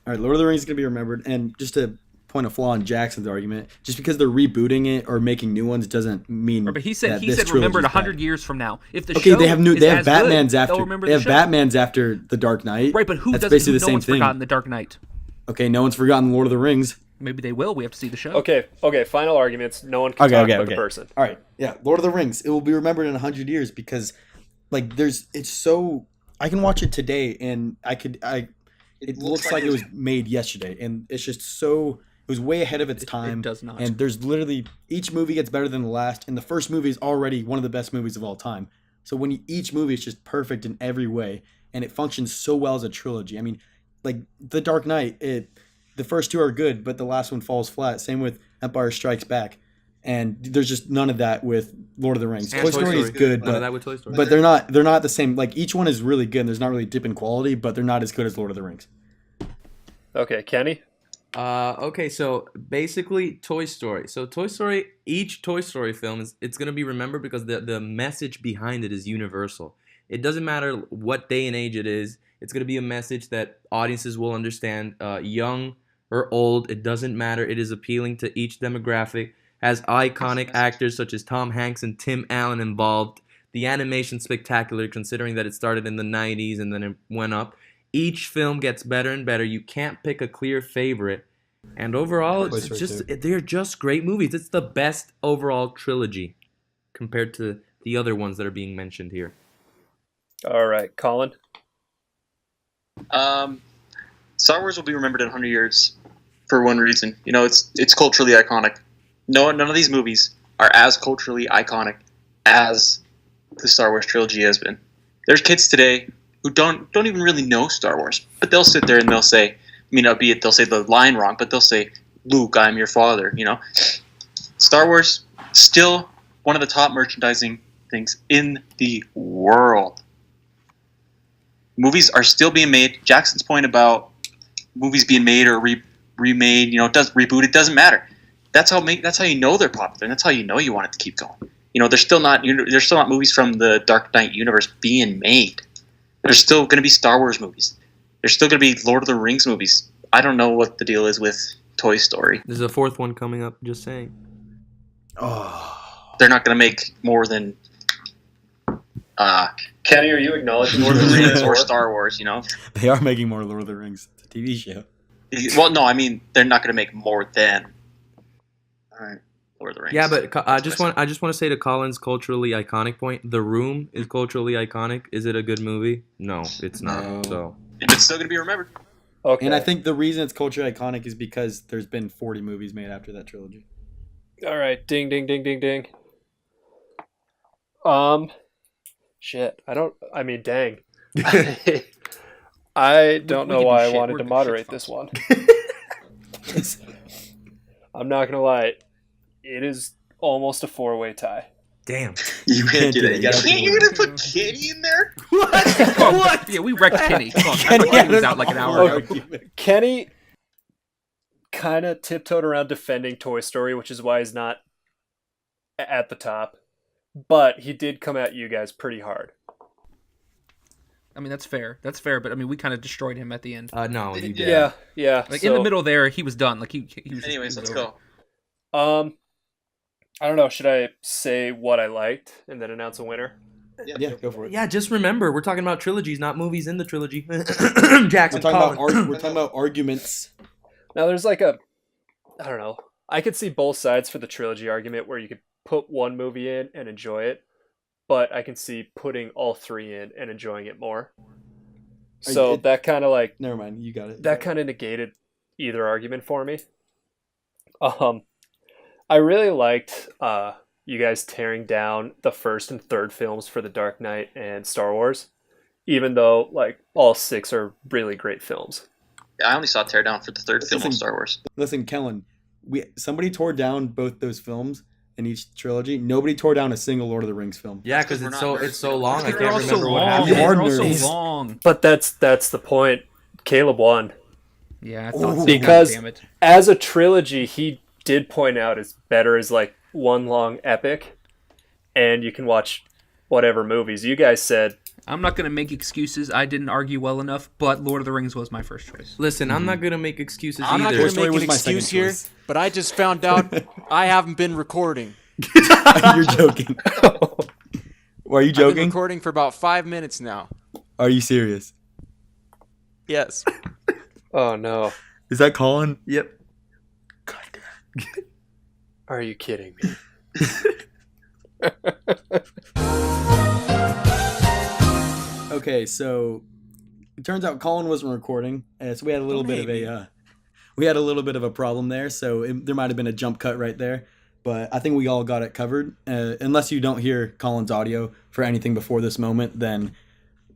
All right, Lord of the Rings is going to be remembered. And just to point a flaw in Jackson's argument, just because they're rebooting it or making new ones doesn't mean. But he said this remembered trilogy's 100 bad. years from now. If the Okay, show they have is as Batmans good, after. they'll remember They the have show. Batmans after the Dark Knight. Right, but who That's doesn't? basically the no same one's thing. forgotten the Dark Knight. Okay, no one's forgotten Lord of the Rings. Maybe they will. We have to see the show. Okay, final arguments. No one can talk about the person. All right, yeah, Lord of the Rings. It will be remembered in 100 years because, like, it's so. I can watch it today and It looks like it was made yesterday, and it's just so. It was way ahead of its time. It does not. And there's literally each movie gets better than the last, and the first movie is already one of the best movies of all time. So each movie is just perfect in every way, and it functions so well as a trilogy. I mean, like The Dark Knight, the first 2 are good, but the last one falls flat. Same with Empire Strikes Back, and there's just none of that with Lord of the Rings. And Toy Story is good, None of but that with Toy Story. they're not the same. Like each one is really good. And there's not really a dip in quality, but they're not as good as Lord of the Rings. Okay, Kenny? Okay, so basically Toy Story. So Toy Story, each Toy Story film it's gonna be remembered because the message behind it is universal. It doesn't matter what day and age it is. It's gonna be a message that audiences will understand, young or old. It doesn't matter. It is appealing to each demographic. has iconic actors such as Tom Hanks and Tim Allen involved. The animation spectacular, considering that it started in the 90s and then it went up. Each film gets better and better. You can't pick a clear favorite. And overall, they're just great movies. It's the best overall trilogy compared to the other ones that are being mentioned here. All right, Colin. Star Wars will be remembered in 100 years for one reason. You know, it's culturally iconic. None of these movies are as culturally iconic as the Star Wars trilogy has been. There's kids today who don't even really know Star Wars, but they'll sit there and they'll say, albeit they'll say the line wrong, but they'll say, "Luke, I'm your father." You know, Star Wars still one of the top merchandising things in the world. Movies are still being made. Jackson's point about movies being made or remade, reboot, it doesn't matter. That's how you know they're popular, and that's how you know you want it to keep going. There's still not movies from the Dark Knight universe being made. There's still going to be Star Wars movies. There's still going to be Lord of the Rings movies. I don't know what the deal is with Toy Story. There's a fourth one coming up, just saying. Oh. They're not going to make more than Kenny, are you acknowledging Lord of the Rings or Star Wars, They are making more Lord of the Rings. It's a TV show. Well, no, I mean, they're not going to make more than Lord of the Rings. Yeah, but I just want to say to Colin's culturally iconic point, The Room is culturally iconic. Is it a good movie? No, it's not. No. So it's still going to be remembered. Okay. And I think the reason it's culturally iconic is because there's been 40 movies made after that trilogy. All right, ding, ding, ding, ding, ding. Shit. Dang. I don't know why I wanted to moderate this one. I'm not gonna lie. It is almost a 4-way tie. damn. You can't do that. You're going to put Kenny in there? What? Yeah, we wrecked Kenny. Come on, Kenny was out like an hour ago. Kenny kind of tiptoed around defending Toy Story, which is why he's not at the top. But he did come at you guys pretty hard. I mean, that's fair. That's fair, but I mean, we kind of destroyed him at the end. No, you did. Yeah. Like in the middle there, he was done. Like he was. Anyways, let's over. go. I don't know. Should I say what I liked and then announce a winner? Yeah, go for it. Yeah, just remember, we're talking about trilogies, not movies in the trilogy. Jackson, We're talking Colin. we're talking about arguments. Now, there's I don't know. I could see both sides for the trilogy argument where you could put one movie in and enjoy it, but I can see putting all three in and enjoying it more. So that kind of Never mind, you got it. that kind of negated either argument for me. I really liked you guys tearing down the first and third films for The Dark Knight and Star Wars, even though all 6 are really great films. Yeah, I only saw Teardown for the third film of Star Wars. Listen, Kellen, somebody tore down both those films in each trilogy. Nobody tore down a single Lord of the Rings film. Yeah, because it's so long. I They're can't all remember so what long. happened. You are They're all so nerds. long. But that's the point. Caleb won. Yeah, I thought so. Because God damn it. as a trilogy, he did point out it's better as one long epic, and you can watch whatever movies. You guys said I'm not gonna make excuses. I didn't argue well enough, but Lord of the Rings was my first choice. Listen, I'm not gonna make excuses I'm not either. going to make an my second excuse here, choice. but I just found out I haven't been recording. You're joking. Are you I've been joking? recording for about 5 minutes now. Are you serious? Yes. oh no, Is that Colin? Yep. are you kidding me? Okay, so it turns out Colin wasn't recording, so we had a little bit of a problem there. So there might have been a jump cut right there, but I think we all got it covered. Unless you don't hear Colin's audio for anything before this moment, then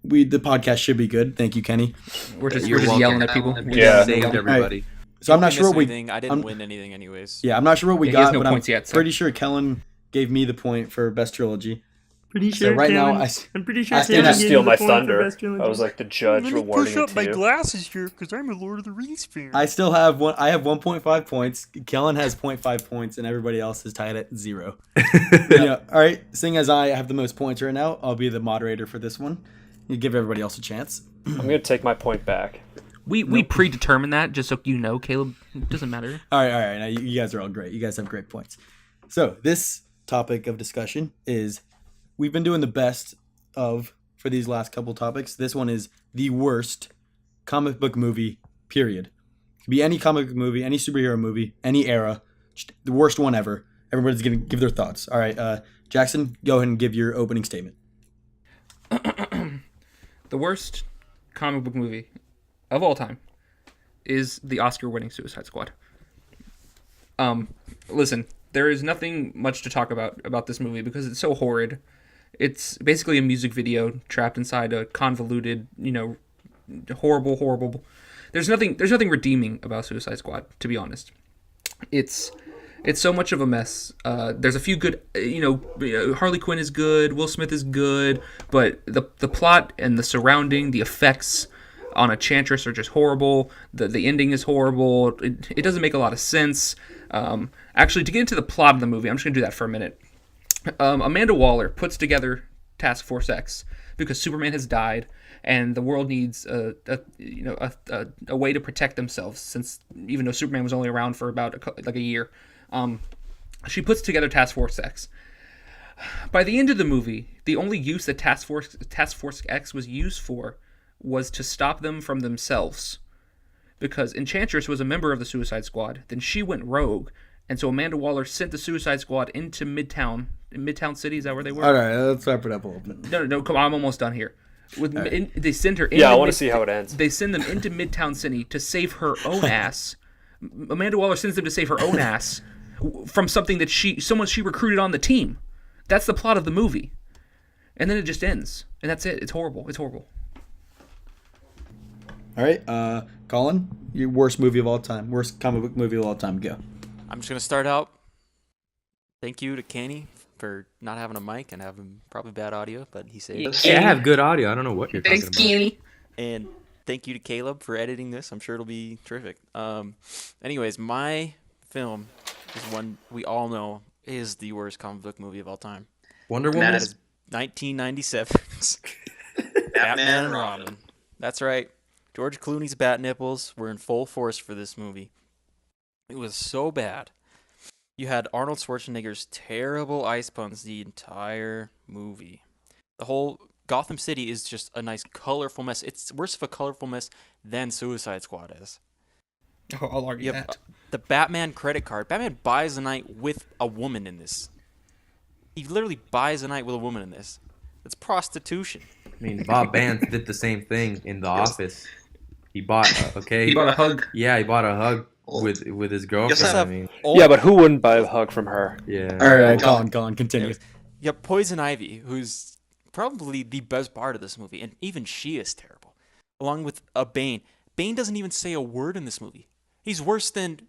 the podcast should be good. Thank you, Kenny. We're just welcome. yelling at people. Yeah. Saved everybody. So I'm not Didn't sure miss what anything. I didn't win anything anyways. Yeah, I'm not sure what we Yeah, he has got, no but I'm points yet, so. pretty sure Kellen gave me the point for best trilogy. Pretty So right now, I'm pretty sure I You stand just at- steal my thunder. I was the judge rewarding it to you. glasses here because I'm a Lord of the Rings fan. I still have one. I have 1.5 points. Kellen has 0.5 points, and everybody else is tied at 0. Yeah. All right. Seeing as I have the most points right now, I'll be the moderator for this one. You give everybody else a chance. I'm gonna take my point back. We predetermined that, just so you know, Caleb. It doesn't matter. All right. Now, you guys are all great. You guys have great points. So this topic of discussion is we've been doing the best of for these last couple topics. This one is the worst comic book movie, period. It could be any comic book movie, any superhero movie, any era, just the worst one ever. Everybody's going to give their thoughts. All right, Jackson, go ahead and give your opening statement. The worst comic book movie of all time is the Oscar-winning Suicide Squad. Listen, there is nothing much to talk about this movie because it's so horrid. It's basically a music video trapped inside a convoluted, horrible. There's nothing redeeming about Suicide Squad, to be honest. It's so much of a mess. There's a few good, Harley Quinn is good, Will Smith is good, but the plot and the surrounding, the effects on Enchantress are just horrible. The ending is horrible. It doesn't make a lot of sense. Actually, to get into the plot of the movie, I'm just going to do that for a minute. Amanda Waller puts together Task Force X because Superman has died and the world needs a way to protect themselves, since even though Superman was only around for about a year. She puts together Task Force X. By the end of the movie, the only use that Task Force X was used for was to stop them from themselves. Because Enchantress was a member of the Suicide Squad, then she went rogue, and so Amanda Waller sent the Suicide Squad into Midtown. In Midtown City, is that where they were? All right, let's wrap it up a little bit. No, come on, I'm almost done here. They send her. I want to see how it ends. They send them into Midtown City to save her own ass. Amanda Waller sends them to save her own ass from something that someone she recruited on the team. That's the plot of the movie, and then it just ends, and that's it. It's horrible. It's horrible. All right, Colin, your worst movie of all time, worst comic book movie of all time. Go. I'm just gonna start out. Thank you to Kenny for not having a mic and having probably bad audio, but he saved us. Yeah, I have good audio. I don't know what you're talking about. Kenny. And thank you to Caleb for editing this. I'm sure it'll be terrific. Anyways, my film is one we all know is the worst comic book movie of all time. Wonder Woman? That is 1997's Batman and Robin. That's right. George Clooney's bat nipples were in full force for this movie. It was so bad. You had Arnold Schwarzenegger's terrible ice puns the entire movie. The whole Gotham City is just a nice, colorful mess. It's worse of a colorful mess than Suicide Squad is. Oh, I'll argue that. The Batman credit card. Batman buys a night with a woman in this. He literally buys a night with a woman in this. It's prostitution. I mean, Bob Vance did the same thing in The Office. He bought, He bought a hug. Yeah, he bought a hug with his girlfriend. Yeah, but who wouldn't buy a hug from her? Yeah. All right, Colin, continue. You have Poison Ivy, who's probably the best part of this movie, and even she is terrible. Along with Bane. Bane doesn't even say a word in this movie. He's worse than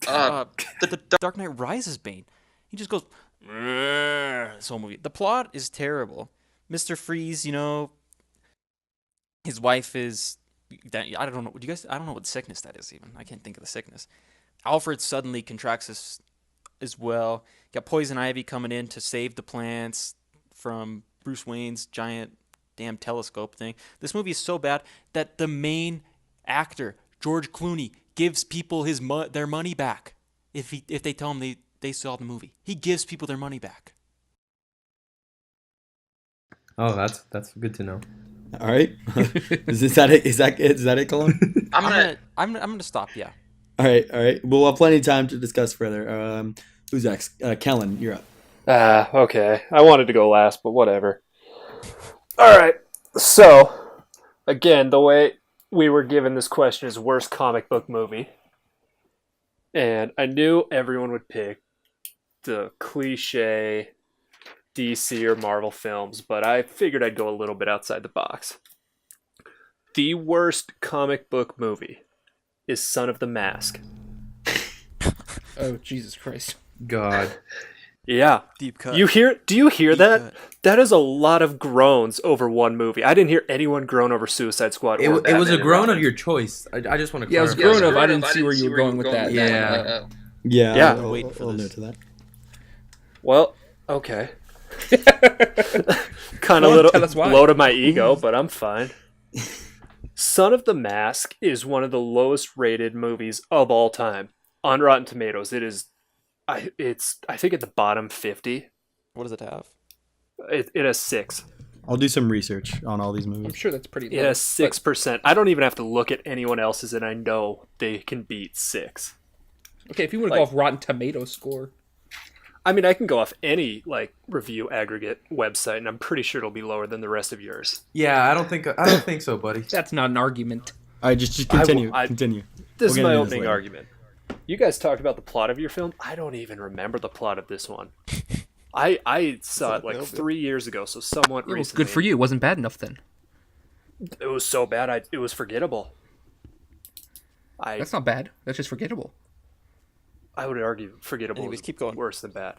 the Dark Knight Rises Bane. He just goes this whole movie. The plot is terrible. Mr. Freeze, his wife is I don't know. I don't know what sickness that is even. I can't think of the sickness. Alfred suddenly contracts this as well. You got Poison Ivy coming in to save the plants from Bruce Wayne's giant damn telescope thing. This movie is so bad that the main actor, George Clooney, gives people their money back if they tell him they saw the movie. He gives people their money back. Oh, that's good to know. All right, is that it? Is that it, Colin? I'm gonna stop. Yeah. All right. We'll have plenty of time to discuss further. Who's next? Kellen, you're up. Okay. I wanted to go last, but whatever. All right. So, again, the way we were given this question is worst comic book movie. And I knew everyone would pick the cliche DC or Marvel films, but I figured I'd go a little bit outside the box. The worst comic book movie is Son of the Mask. Oh, Jesus Christ. God. Yeah. Deep cut. Do you hear Deep that? cut. That is a lot of groans over one movie. I didn't hear anyone groan over Suicide Squad. It or was Batman a and groan Robin. of your choice. I just want to clarify. Yeah, it was grown up. I didn't see where you were going with that. Yeah. Yeah. I'll wait for I'll this. note to that. Well, okay. Kind of tell us why. low to my ego, but I'm fine. Son of the Mask is one of the lowest rated movies of all time on Rotten Tomatoes. It is I think at the bottom 50. What does it have? It has 6. I'll do some research on all these I'm movies. sure that's pretty low. It has 6%. I don't even have to look at anyone else's, and I know they can beat 6. Okay, if you want to go off Rotten Tomatoes score. I mean, I can go off any review aggregate website, and I'm pretty sure it'll be lower than the rest of yours. Yeah, I don't think so, buddy. That's not an argument. All right, just continue. I- Continue. This We'll is get my into this opening later. argument. You guys talked about the plot of your film. I don't even remember the plot of this one. I saw it like 3 years ago, so somewhat It was recently. good for you. It wasn't bad enough then. It was so bad, it was forgettable. That's not bad. That's just forgettable. I would argue forgettable Anyways, is keep going. worse than bad.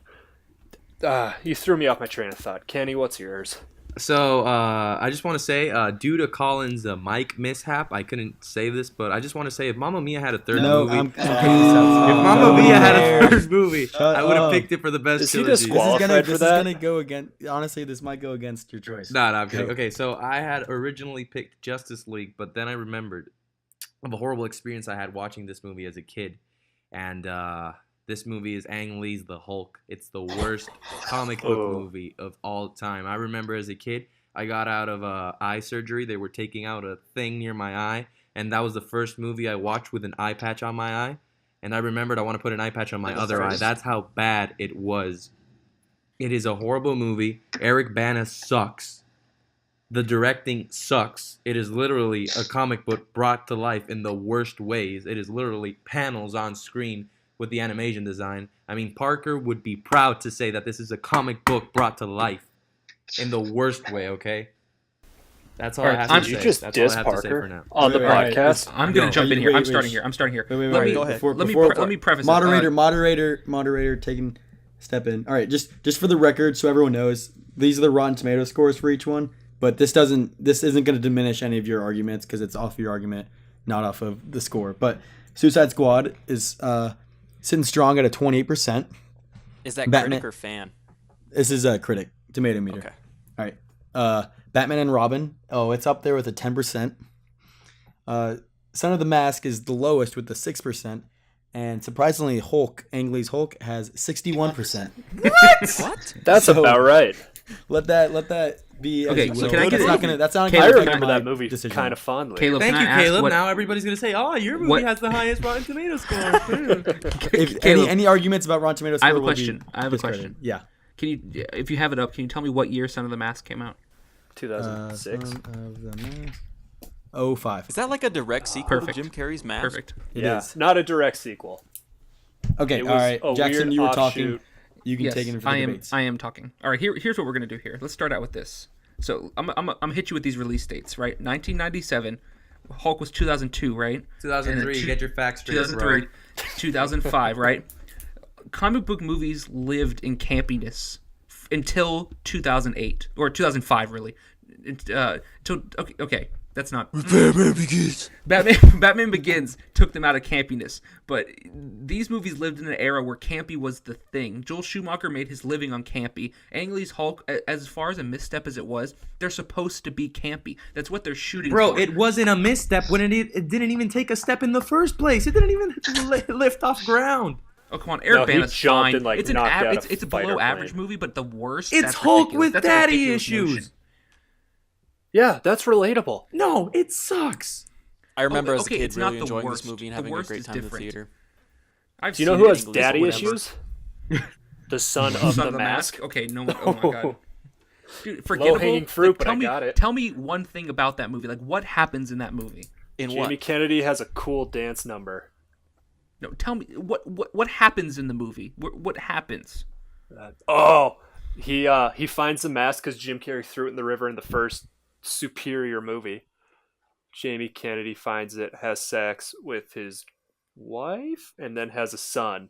You threw me off my train of thought. Kenny, what's yours? So I just want to say, due to Colin's mic mishap, I couldn't save this, but I just want to say, if Mamma Mia had a third movie, if Mamma Mia had a third movie, I would have picked it for the best Is he trilogy. disqualified? This is that? gonna go against. Honestly, this might go against your choice. No, I'm kidding. Okay, so I had originally picked Justice League, but then I remembered of a horrible experience I had watching this movie as a kid, and this movie is Ang Lee's The Hulk. It's the worst comic book movie of all time. I remember as a kid, I got out of eye surgery. They were taking out a thing near my eye, and that was the first movie I watched with an eye patch on my eye. And I remembered I want to put an eye patch on my other eye. That's how bad it was. It is a horrible movie. Eric Bana sucks. The directing sucks. It is literally a comic book brought to life in the worst ways. It is literally panels on screen with the animation design. I mean, Parker would be proud to say that this is a comic book brought to life in the worst way, okay? That's all I have to say. You just That's all I diss have to say for Parker now. on the Wait, wait, podcast. I'm gonna No. jump in here. Wait, I'm wait, starting sh- here. I'm starting here. Wait, wait, Let wait. me go ahead. Before, let me before- let me preface it. moderator taking step in. All right, just for the record, so everyone knows, these are the Rotten Tomato scores for each one. But this isn't going to diminish any of your arguments because it's off your argument, not off of the score. But Suicide Squad is sitting strong at a 28%. Is that Batman- critic or fan? This is a critic tomato meter. Okay. All right. Batman and Robin. Oh, it's up there with a 10%. Son of the Mask is the lowest with the 6%. And surprisingly, Ang Lee's Hulk has 61%. What? That's So- about right. Let that be. as Okay, you so will. can I get That's it- not gonna. That's not Caleb, gonna I can affect remember my that movie decision. kind of fondly. Caleb, Thank can you, I ask Caleb. what- Now everybody's going to say, oh, your movie What- has the highest Rotten Tomato score. If Caleb, any arguments about Rotten Tomatoes, I have a score will be question. I have a discarded. question. Yeah. Can you, if you have it up, can you tell me what year Son of the Mask came out? 2006. Son of the Mask. 05. Is that like a direct sequel Perfect. to Jim Carrey's Mask? Perfect. It yeah, is. not a direct sequel. Okay. It All was right, a Jackson, weird you were offshoot. talking. You can Yes, take it in for the I am. debates. I am talking. All right. Here's what we're gonna do here. Let's start out with this. So I'm gonna hit you with these release dates, right? 1997. Hulk was 2002, right? 2003, And then get your facts straight, 2003, bro. 2005, right? Comic book movies lived in campiness until 2008 or 2005, really. Okay, that's not. Batman Begins. Batman Begins took them out of campiness, but these movies lived in an era where campy was the thing. Joel Schumacher made his living on campy. Ang Lee's Hulk, as far as a misstep as it was, they're supposed to be campy. That's what they're shooting Bro, for. it wasn't a misstep when it didn't even take a step in the first place. It didn't even lift off ground. Oh, come on, No, Eric he Bana's jumped fine. and, like, It's an knocked out a it's a fighter below average plane. movie, but the worst. It's that's Hulk ridiculous. with That's a daddy ridiculous issues. notion. Yeah, that's relatable. No, it sucks. I remember as a okay, kid it's not really the enjoying worst. this movie and The having a worst great is time in the different. theater. I've Do you know seen who it has in English, daddy whatever. issues? The son of Son the Mask. Okay, no. Oh my god. Dude, forgettable. Low-hanging fruit, but tell I me, got it. Tell me one thing about that movie. Like, what happens in that movie? In Jamie what? Kennedy has a cool dance number. No, tell me what happens in the movie. What happens? He finds the mask because Jim Carrey threw it in the river in the first Superior movie. Jamie Kennedy finds it, has sex with his wife, and then has a son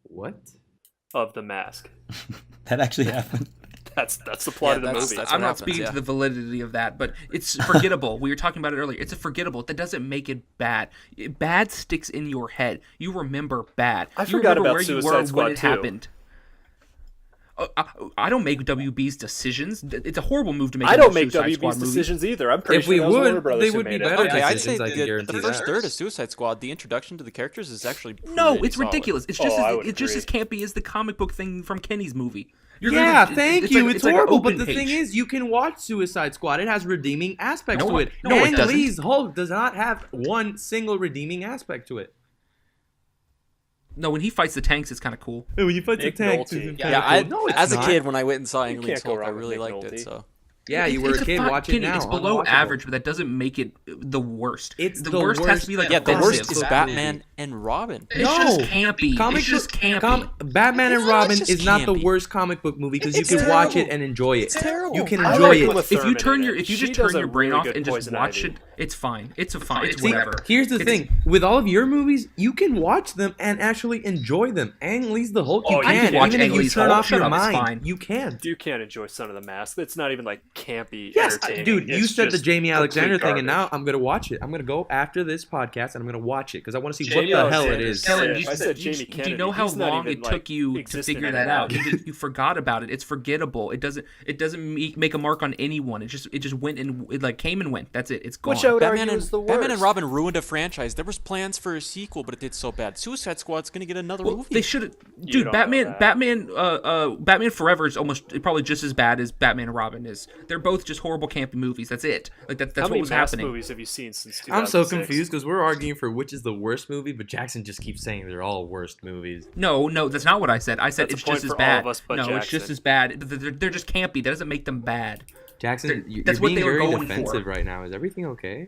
What? of the mask. That actually happened. That's the plot of the that's- movie. that's- I'm what not happens, speaking yeah. to the validity of that, but it's forgettable. We were talking about it earlier. It's a forgettable. That doesn't make it bad. Bad sticks in your head. You remember bad. I You forgot remember about where you Suicide were Squad when it 2. happened. I don't make WB's decisions. It's a horrible move to make. I don't make Suicide Squad WB's movie. decisions either. I'm pretty If sure we that was Warner would, Brothers they who would be made it. better Okay, I'd say decisions, I can guarantee the first that. third of Suicide Squad, the introduction to the characters is actually No, pretty it's solid. ridiculous. It's Oh, just I as, would it's just agree. as campy as the comic book thing from Kenny's movie. Yeah, thank you. like- It's like an horrible, open but the thing page. is, you can watch Suicide Squad. It has redeeming aspects No, to it. no, it Ang doesn't. Lee's Hulk does not have one single redeeming aspect to it. No, when he fights the tanks, it's kind of cool. When you fight Nick Nolte. As a kid, when I went and saw You Ang can't Lee's go Hulk, I wrong with really Nick liked it. Nolte. So yeah, you were It's a kid. fine- Watch it Kenny, now. It's below Unwatchable. average, but that doesn't make it the worst. It's the the worst has worst. to be like yeah, the offensive. worst is Batman. Batman and Robin. It's just No. campy. It's just campy. Batman and It's not Robin just is not the campy. worst comic book movie because you It's can watch it terrible. and enjoy it. It's terrible. You can I enjoy like it. Uma If you Thurman turn in your it. if you She just does turn a your brain really off good and just Poison watch Ivy. it, it's fine. It's fine. It's See, whatever. here's the thing: with all of your movies, you can watch them and actually enjoy them. Ang Lee's the Hulk, you Oh, I can. can watch Even if Ang you Lee's turn Hulk. off Shut your up, it's mind, fine. you can. You can't enjoy Son of the Mask. It's not even like campy, Yes, entertaining. dude, you It's said the just Jamie Alexander complete thing, and now garbage. I'm gonna watch it. I'm gonna go after this podcast, and I'm gonna watch it because I want to see Jamie what the hell it Alexander's is. sick. Kellen, If I said Jamie do you Kennedy, know how he's not long even, it took you to existent figure that anymore. out? You forgot about it. It's forgettable. It doesn't make a mark on anyone. It just went and it like came and went. That's it. It's gone. Which I would Batman argue and, is the worst. Batman and Robin ruined a franchise. There was plans for a sequel, but it did so bad. Suicide Squad's gonna get another Well, movie. they should, You dude. don't Batman, know that. Batman Forever is probably just as bad as Batman and Robin is. They're both just horrible, campy movies. That's it. Like that's How what many was Mask happening. movies have you seen since 2006? I'm so confused because we're arguing for which is the worst movie, but Jackson just keeps saying they're all worst movies. No, that's not what I said. I said That's a it's point just as for all bad. of us but No, it's just Jackson. as bad. They're just campy. That doesn't make them bad. Jackson, you're that's what being they were very going defensive for. right now. Is everything okay?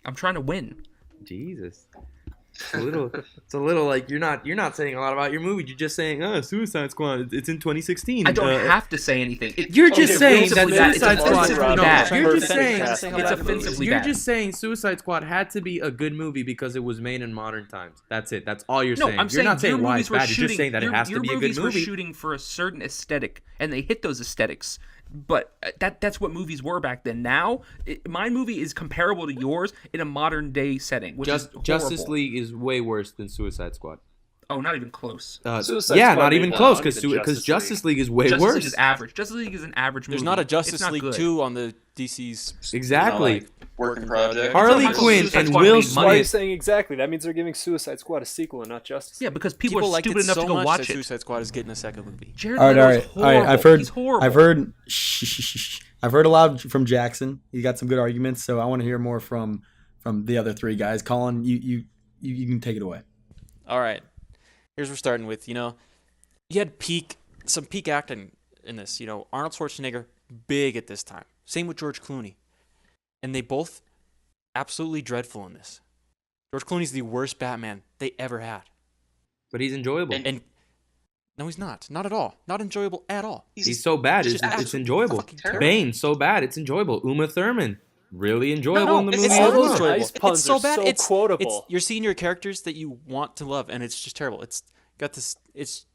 I'm trying to win. Jesus. It's a little like you're not saying a lot about your movie. You're just saying, Suicide Squad, it's in 2016. I don't have to say anything. You're just Okay, saying that offensively bad. Suicide It's Squad. offensively No, bad. you're just Perfect saying casting. It's offensively You're bad. just saying Suicide Squad had to be a good movie because it was made in modern times. That's it. That's all you're No, saying. I'm you're saying not saying your why movies it's were bad. You're shooting. just saying that it has to be a your good movies were movie. shooting for a certain aesthetic, and they hit those aesthetics. But that's what movies were back then. Now, my movie is comparable to yours in a modern day setting, which is horrible. Justice League is way worse than Suicide Squad. Oh, not even close. Suicide Yeah, Squad not made even more close money because than Justice League is way Justice worse. League is average. Justice League is an average movie. There's not a It's Justice not League good. 2 on the DC's Exactly. Working project. Harley Michael Quinn Suicide and Squad Will made money. Why are you Smith. saying exactly? That means they're giving Suicide Squad a sequel and not Justice Yeah, League. because people are liked stupid it enough so to go much watch that it. Suicide Squad is getting a second movie. Jared All right, Leto's horrible. I've heard. He's horrible. I've heard a lot from Jackson. He got some good arguments, so I want to hear more from the other three guys. Colin, you can take it away. All right. Here's what we're starting with. You had some peak acting in this. Arnold Schwarzenegger, big at this time. Same with George Clooney. And they both absolutely dreadful in this. George Clooney's the worst Batman they ever had. But he's enjoyable. And no, he's not. Not at all. Not enjoyable at all. He's so bad, he's it's just absolutely enjoyable. fucking terrible. Bane, so bad, it's enjoyable. Uma Thurman, really enjoyable in the movie. It's as not well. enjoyable. Nice puns It's so are bad. so It's quotable. You're seeing your characters that you want to love, and it's just terrible. It's got this. It's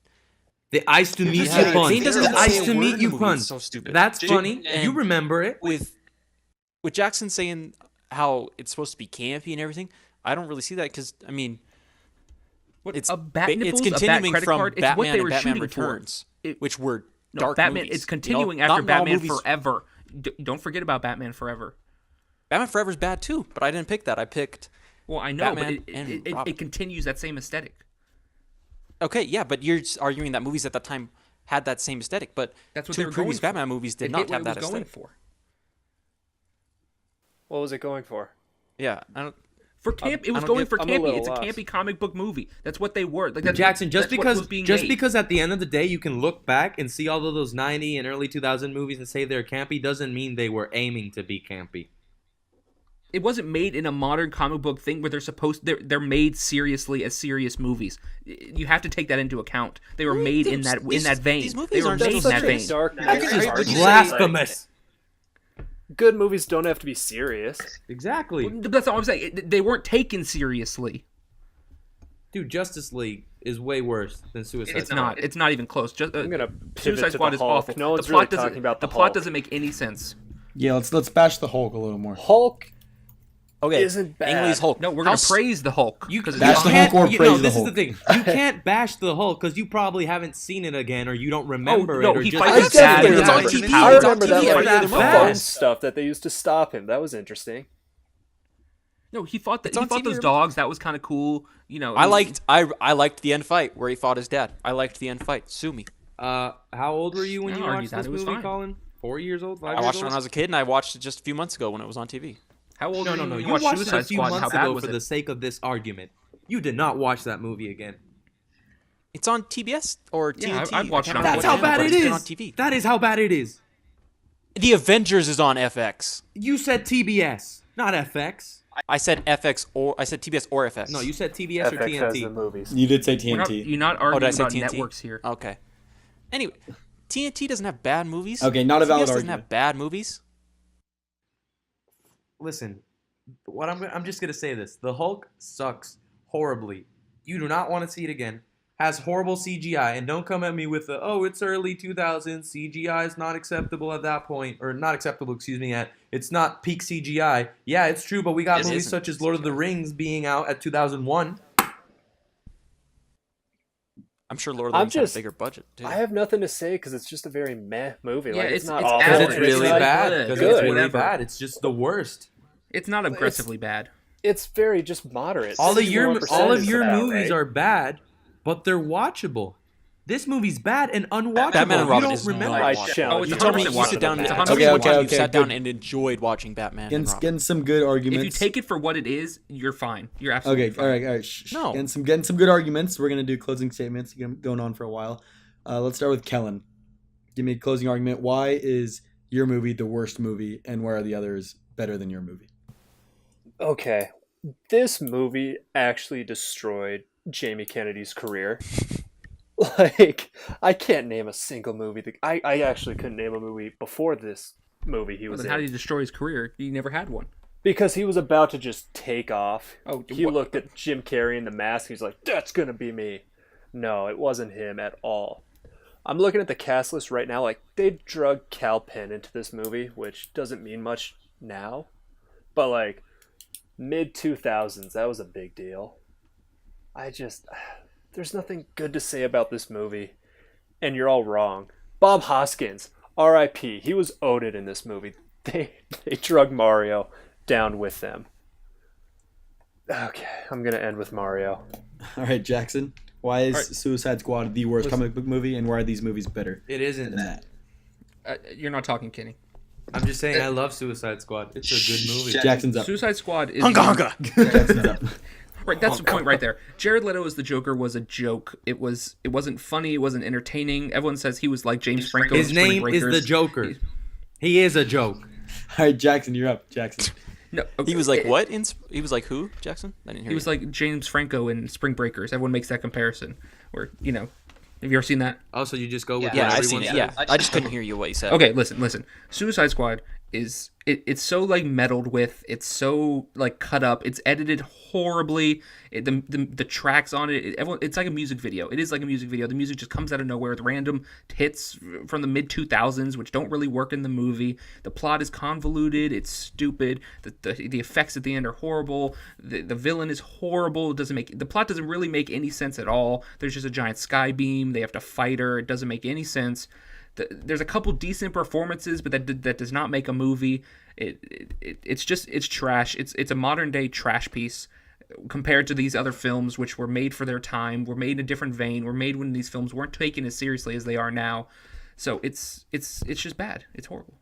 The ice to meet Yeah, you pun. Bane doesn't The even say ice a to word meet in you the movie. pun. It's so stupid. That's funny. and- You remember it. with Jackson saying how it's supposed to be campy and everything. I don't really see that because a bat it's nipples, a bat continuing credit from card. It's Batman what they and were Batman shooting Returns, for. which were No, dark Batman. movies. It's continuing Not after in all Batman movies. Forever. Don't forget about Batman Forever. Batman Forever's bad too, but I didn't pick that. I picked. Well, I know, Batman but and it Robin. continues that same aesthetic. Okay, yeah, but you're just arguing that movies at that time had that same aesthetic, but That's what two they were previous going for. Batman movies did It not hit what have it that was going aesthetic. for. What was it going for? Yeah, I don't. For camp, it was I don't going get- for I'm a campy. little It's a lost. campy comic book movie. That's what they were. Like, that's Jackson, just that's what was because being just made. because at the end of the day you can look back and see all of those 90 and early 2000 movies and say they're campy doesn't mean they were aiming to be campy. It wasn't made in a modern comic book thing where they're made seriously as serious movies. You have to take that into account. They were made in that vein. These movies They were aren't made in supposed that to be vein. Dark How could you- would you say- Blasphemous. Good movies don't have to be serious. Exactly. That's all I'm saying. They weren't taken seriously. Dude, Justice League is way worse than Suicide It's Squad. not. It's not even close. Just, I'm gonna pivot Suicide to Squad the is Hulk. awful. No one's the plot really doesn't. talking about the the plot Hulk. doesn't make any sense. Yeah, let's bash the Hulk a little more. Hulk Okay, isn't bad. Ang Lee's Hulk. No, we're How gonna s- praise the Hulk. You because Bash it's the fine. Hulk or you praise know, the this Hulk? is the thing. You can't bash the Hulk because you probably haven't seen it again, or you don't remember no, it, or he just fights I It's definitely sad. It's on remember. TV. I It's on remember TV that every like other phone month. stuff that they used to stop him. That was interesting. No, he fought. It's He on fought TV those every- dogs. That was kind of cool. You know, I liked the end fight where he fought his dad. I liked the end fight. Sue me. How old were you when I you don't argue watched that. this It was movie, fine. Colin? 4 years old? 5 I years watched it old? when I was a kid, and I watched it just a few months ago when it was on TV. How old? No, were no, you no. when You watched watched it Suicide a few Squad? How months bad ago was for it? the sake of this argument. You did not watch that movie again. It's on TBS or Yeah, TNT. I've watched I it can't on remember That's what how TNT, bad but it it's been on is. TV. That is how bad it is. The Avengers is on FX. You said TBS, not FX. I said FX or I said TBS or FX. No, you said TBS or FX has the TNT. movies. You did say We're not, TNT. you're not Oh, did arguing I say about TNT? networks here. Okay. Anyway, TNT doesn't have bad movies. Okay, not a valid TBS doesn't argument. have bad movies. Listen, what I'm just gonna say this: the Hulk sucks horribly. You do not want to see it again. Has horrible CGI, and don't come at me with the it's early 2000s, CGI is not acceptable at that point, or not acceptable, excuse me, it's not peak CGI. Yeah, it's true, but we got It movies isn't such as Lord of the Rings being out at 2001. I'm sure Lord of the I'm Rings had a just- bigger budget too. I have nothing to say because it's just a very meh movie. Yeah, Like, it's not it's awful. Because average. it's really not bad. good. Because Good. it's really Whatever. bad. It's just the worst. It's not aggressively bad. It's very just moderate. All of 61% is your about movies right. are bad, but they're watchable. This movie's bad and unwatchable. Batman and You Robin don't is remember. not I watchable. challenge Oh, it's You you. told me 100% you sit down. watchable. I It's told me 100% one time you okay, sat good. down and enjoyed watching Batman and Robin. Getting some good arguments. If you take it for what it is, you're fine. You're absolutely Okay, fine. all right. Shh. No. Getting some good arguments. We're gonna do closing statements. Going on for a while. Let's start with Kellen. Give me a closing argument. Why is your movie the worst movie, and why are the others better than your movie? Okay, this movie actually destroyed Jamie Kennedy's career. Like, I can't name a single movie. I actually couldn't name a movie before this movie he Well, was then how did in. he destroy his career? He never had one. Because he was about to just take off. Oh, He what- looked at Jim Carrey in The Mask. He's like, that's going to be me. No, it wasn't him at all. I'm looking at the cast list right now. Like, they drug Cal Penn into this movie, which doesn't mean much now. But, like, mid-2000s, that was a big deal. There's nothing good to say about this movie. And you're all wrong. Bob Hoskins, R.I.P. He was Odin in this movie. They drug Mario down with them. Okay, I'm going to end with Mario. All right, Jackson. Why is All right. Suicide Squad the worst comic book movie, and why are these movies better It isn't than that. that? You're not talking, Kenny. I'm just saying I love Suicide Squad. It's a good movie. Jackson's up. Suicide Squad is Hunka hunka. Jackson's up. right. That's the point right there. Jared Leto as the Joker was a joke. It wasn't funny. It wasn't entertaining. Everyone says he was like James Franco. His in Spring name is the Breakers. Joker. He is a joke. All right, Jackson, you're up. Jackson. No, okay. He was like what? He was like who? Jackson? I didn't hear. He was you. like James Franco in Spring Breakers. Everyone makes that comparison. Where have you ever seen that? Oh, so you just go with Yeah, what I've seen everyone it. says? Yeah, I just couldn't hear you what you said. Okay, listen. Suicide Squad is it's so like meddled with. It's so like cut up. It's edited horribly. The tracks on it. It's like a music video. It is like a music video. The music just comes out of nowhere with random hits from the mid 2000s, which don't really work in the movie. The plot is convoluted. It's stupid. The effects at the end are horrible. The villain is horrible. The plot doesn't really make any sense at all. There's just a giant sky beam. They have to fight her. It doesn't make any sense. There's a couple decent performances, but that does not make a movie. It's trash. It's a modern day trash piece compared to these other films, which were made for their time, were made in a different vein, were made when these films weren't taken as seriously as they are now. So it's just bad. It's horrible.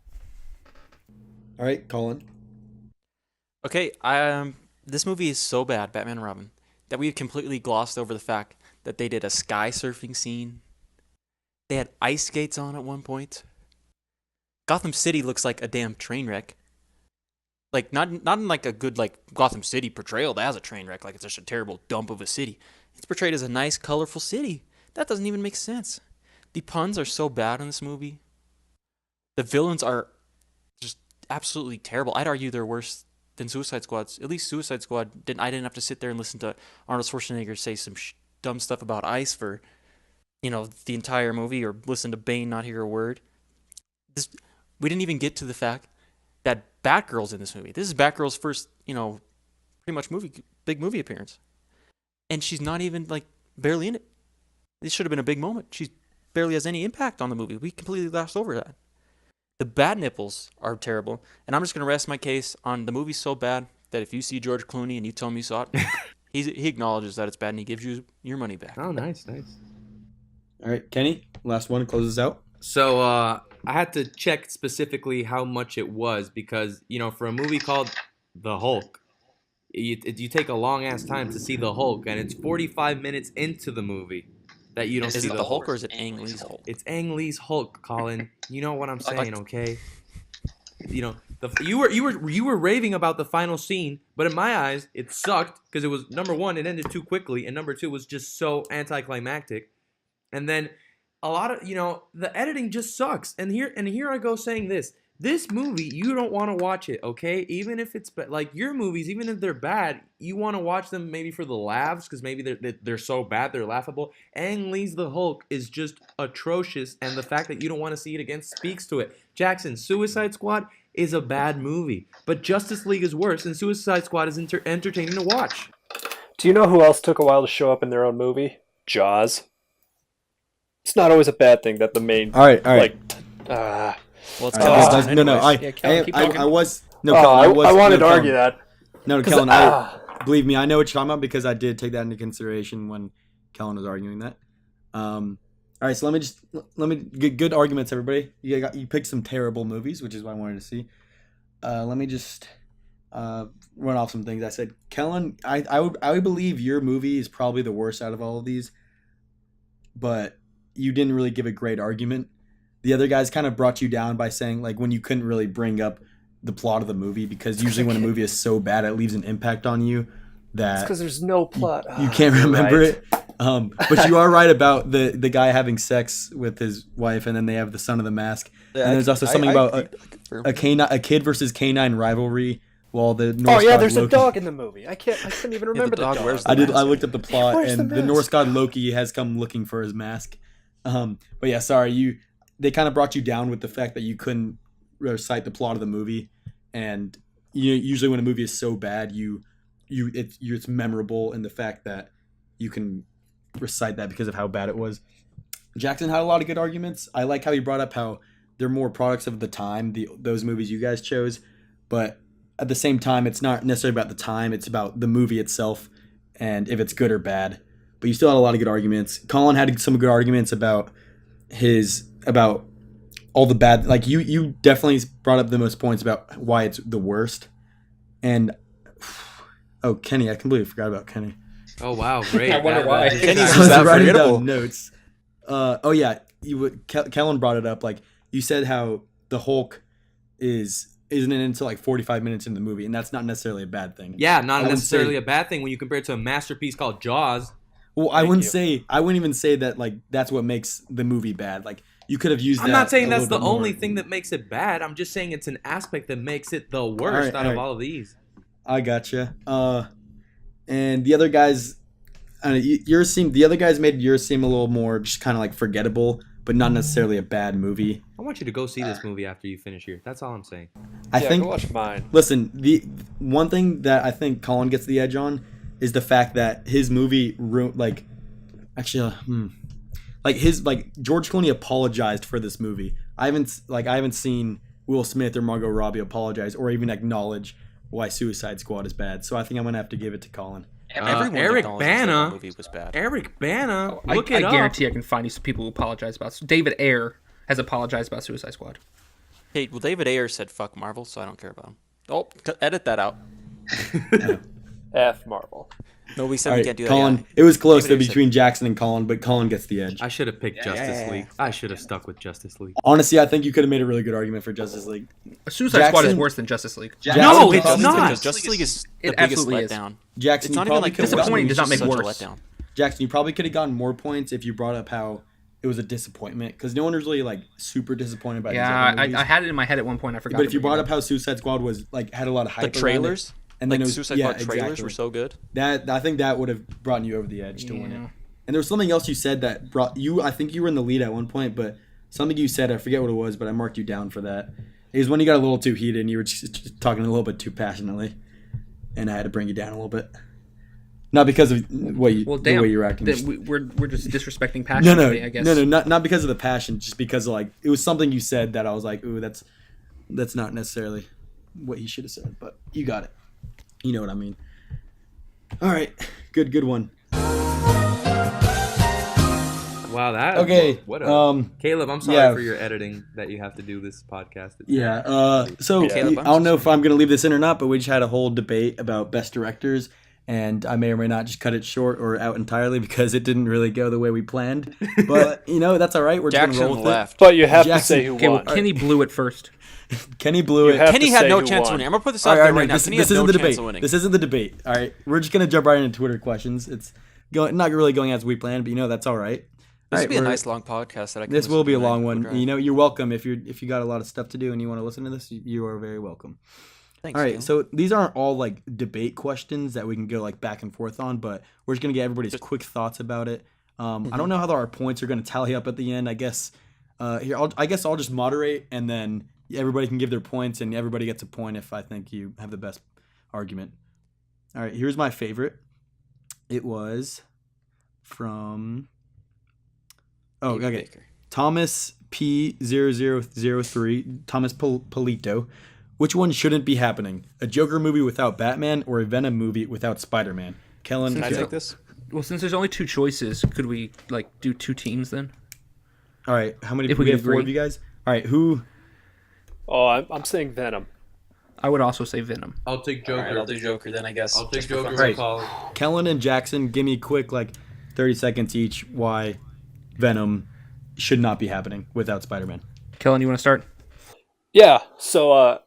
All right, Colin. Okay, this movie is so bad, Batman and Robin, that we've completely glossed over the fact that they did a sky surfing scene. They had ice skates on at one point. Gotham City looks like a damn train wreck. Like not in like a good like Gotham City portrayal as a train wreck, like it's just a terrible dump of a city. It's portrayed as a nice, colorful city. That doesn't even make sense. The puns are so bad in this movie. The villains are just absolutely terrible. I'd argue they're worse than Suicide Squad's. At least Suicide Squad I didn't have to sit there and listen to Arnold Schwarzenegger say some dumb stuff about ice for, the entire movie, or listen to Bane not hear a word. We didn't even get to the fact that Batgirl's in this movie. This is Batgirl's first, pretty much big movie appearance, and she's not even like barely in it. This should have been a big moment. She barely has any impact on the movie. We completely glossed over that. The bad nipples are terrible, and I'm just gonna rest my case on the movie's so bad that if you see George Clooney and you tell him you saw it, he acknowledges that it's bad and he gives you your money back. Oh, nice. All right, Kenny, last one to close us out. So I had to check specifically how much it was because, for a movie called The Hulk, you take a long-ass time to see The Hulk, and it's 45 minutes into the movie that you don't see Is it the Hulk or is it Ang Lee's Hulk? It's Ang Lee's Hulk, Colin. You know what I'm saying, okay? You were raving about the final scene, but in my eyes, it sucked because it was, number one, it ended too quickly, and number two, was just so anticlimactic. And then a lot of, the editing just sucks. And here I go saying this movie, you don't want to watch it, okay? Even if it's like your movies, even if they're bad, you want to watch them maybe for the laughs because maybe they're so bad they're laughable. Ang Lee's The Hulk is just atrocious, and the fact that you don't want to see it again speaks to it. Jackson, Suicide Squad is a bad movie, but Justice League is worse, and Suicide Squad is entertaining to watch. Do you know who else took a while to show up in their own movie? Jaws. It's not always a bad thing that the main. All right. Well, it's I wanted to argue that. No, Kellen, believe me, I know what you're talking about because I did take that into consideration when Kellen was arguing that. All right, so let me get good arguments, everybody. You picked some terrible movies, which is what I wanted to see. Let me just run off some things. I said, Kellen, I would believe your movie is probably the worst out of all of these, but you didn't really give a great argument. The other guys kind of brought you down by saying, like, when you couldn't really bring up the plot of the movie, because usually when a movie is so bad, it leaves an impact on you that because there's no plot. You can't remember it. But you are right about the guy having sex with his wife, and then they have the son of the mask. Yeah, and there's also something about a kid versus canine rivalry. While the Norse god there's Loki, a dog in the movie. I couldn't even remember the dog. Where's the I mask? looked up the plot, and the Norse god Loki has come looking for his mask. But yeah, sorry, they kind of brought you down with the fact that you couldn't recite the plot of the movie, and usually when a movie is so bad, it's memorable in the fact that you can recite that because of how bad it was. Jackson had a lot of good arguments. I like how he brought up how they're more products of the time, those movies you guys chose, but at the same time, it's not necessarily about the time, it's about the movie itself and if it's good or bad. But you still had a lot of good arguments. Colin had some good arguments about all the bad, like you definitely brought up the most points about why it's the worst. And Kenny, I completely forgot about Kenny. Oh wow, great! I wonder why. Kenny's just that writing down notes. Kellen brought it up. Like you said, how the Hulk isn't until like 45 minutes in the movie, and that's not necessarily a bad thing. Yeah, not necessarily a bad thing when you compare it to a masterpiece called Jaws. Well, I wouldn't even say that like that's what makes the movie bad. Like you could have used. I'm not saying that's the only thing that makes it bad. I'm just saying it's an aspect that makes it the worst out of all of these. I gotcha. And the other guys, the other guys made yours seem a little more just kind of like forgettable, but not necessarily a bad movie. I want you to go see this movie after you finish here. That's all I'm saying. I think. Go watch mine. Listen, the one thing that I think Colin gets the edge on is the fact that his movie George Clooney apologized for this movie. I haven't seen Will Smith or Margot Robbie apologize or even acknowledge why Suicide Squad is bad. So I think I'm gonna have to give it to Colin. Eric Bana. Movie was bad. Eric Bana. I Look it up. guarantee I can find you some people who apologize about. David Ayer has apologized about Suicide Squad. Hey, well, David Ayer said "fuck Marvel," so I don't care about him. Oh, edit that out. F Marvel. No, we said we can't do that. Colin, it was close though between Jackson and Colin, but Colin gets the edge. I should have picked Justice League. I should have stuck with Justice League. Honestly, I think you could have made a really good argument for Justice League. Suicide Squad is worse than Justice League. No, it's not. Justice League is It the biggest absolutely is. letdown. Jackson, It's not you even probably like could have disappointing does not make such a worse. letdown. Jackson, you probably could have gotten more points if you brought up how it was a disappointment, because no one was really like super disappointed by these other movies. I had it in my head at one point. I forgot. But if you brought up how Suicide Squad was like had a lot of hype, The trailers, and then like it was, Suicide Squad trailers were so good. that I think that would have brought you over the edge to win it. And there was something else you said that brought you. I think you were in the lead at one point, but something you said, I forget what it was, but I marked you down for that. It was when you got a little too heated and you were just talking a little bit too passionately. and I had to bring you down a little bit. Not because of the way you're acting. We're just disrespecting passion No, today, I guess. no, not because of the passion, just because like it was something you said that I was like, ooh, that's not necessarily what he should have said, but you got it. You know what I mean. All right, good one. Wow, that okay. What Caleb, I'm sorry for your editing that you have to do this podcast. So Caleb, I don't know if I'm gonna leave this in or not, but we just had a whole debate about best directors. And I may or may not just cut it short or out entirely because it didn't really go the way we planned. But, that's all right. We're just going to roll with left. it. But you have to say who won. Well, Kenny blew it first. Kenny blew it. Kenny had no chance of winning. I'm going to put this out there right now. Kenny had no chance of winning. This isn't the debate. All right. We're just going to jump right into Twitter questions. It's not really going as we planned, but, that's all right. This will be a nice long podcast that I can This will be a long one. You're welcome. If you got a lot of stuff to do and you want to listen to this, you are very welcome. Thanks, all right, Caleb. so these aren't all like debate questions that we can go like back and forth on, but we're just gonna get everybody's quick thoughts about it. I don't know how our points are gonna tally up at the end. I guess I'll just moderate, and then everybody can give their points, and everybody gets a point if I think you have the best argument. All right, here's my favorite. It was from Thomas P0003, Thomas Polito. Which one shouldn't be happening? A Joker movie without Batman or a Venom movie without Spider-Man? Kellen, Can I take this? Well, since there's only two choices, could we do two teams then? All right, how many? If we have 4 of you guys. All right, who? Oh, I'm saying Venom. I would also say Venom. I'll take Joker. All right, I'll do Joker then, I guess. I'll take Joker. Right. Kellen and Jackson, give me quick 30 seconds each why Venom should not be happening without Spider-Man. Kellen, you want to start? Yeah. So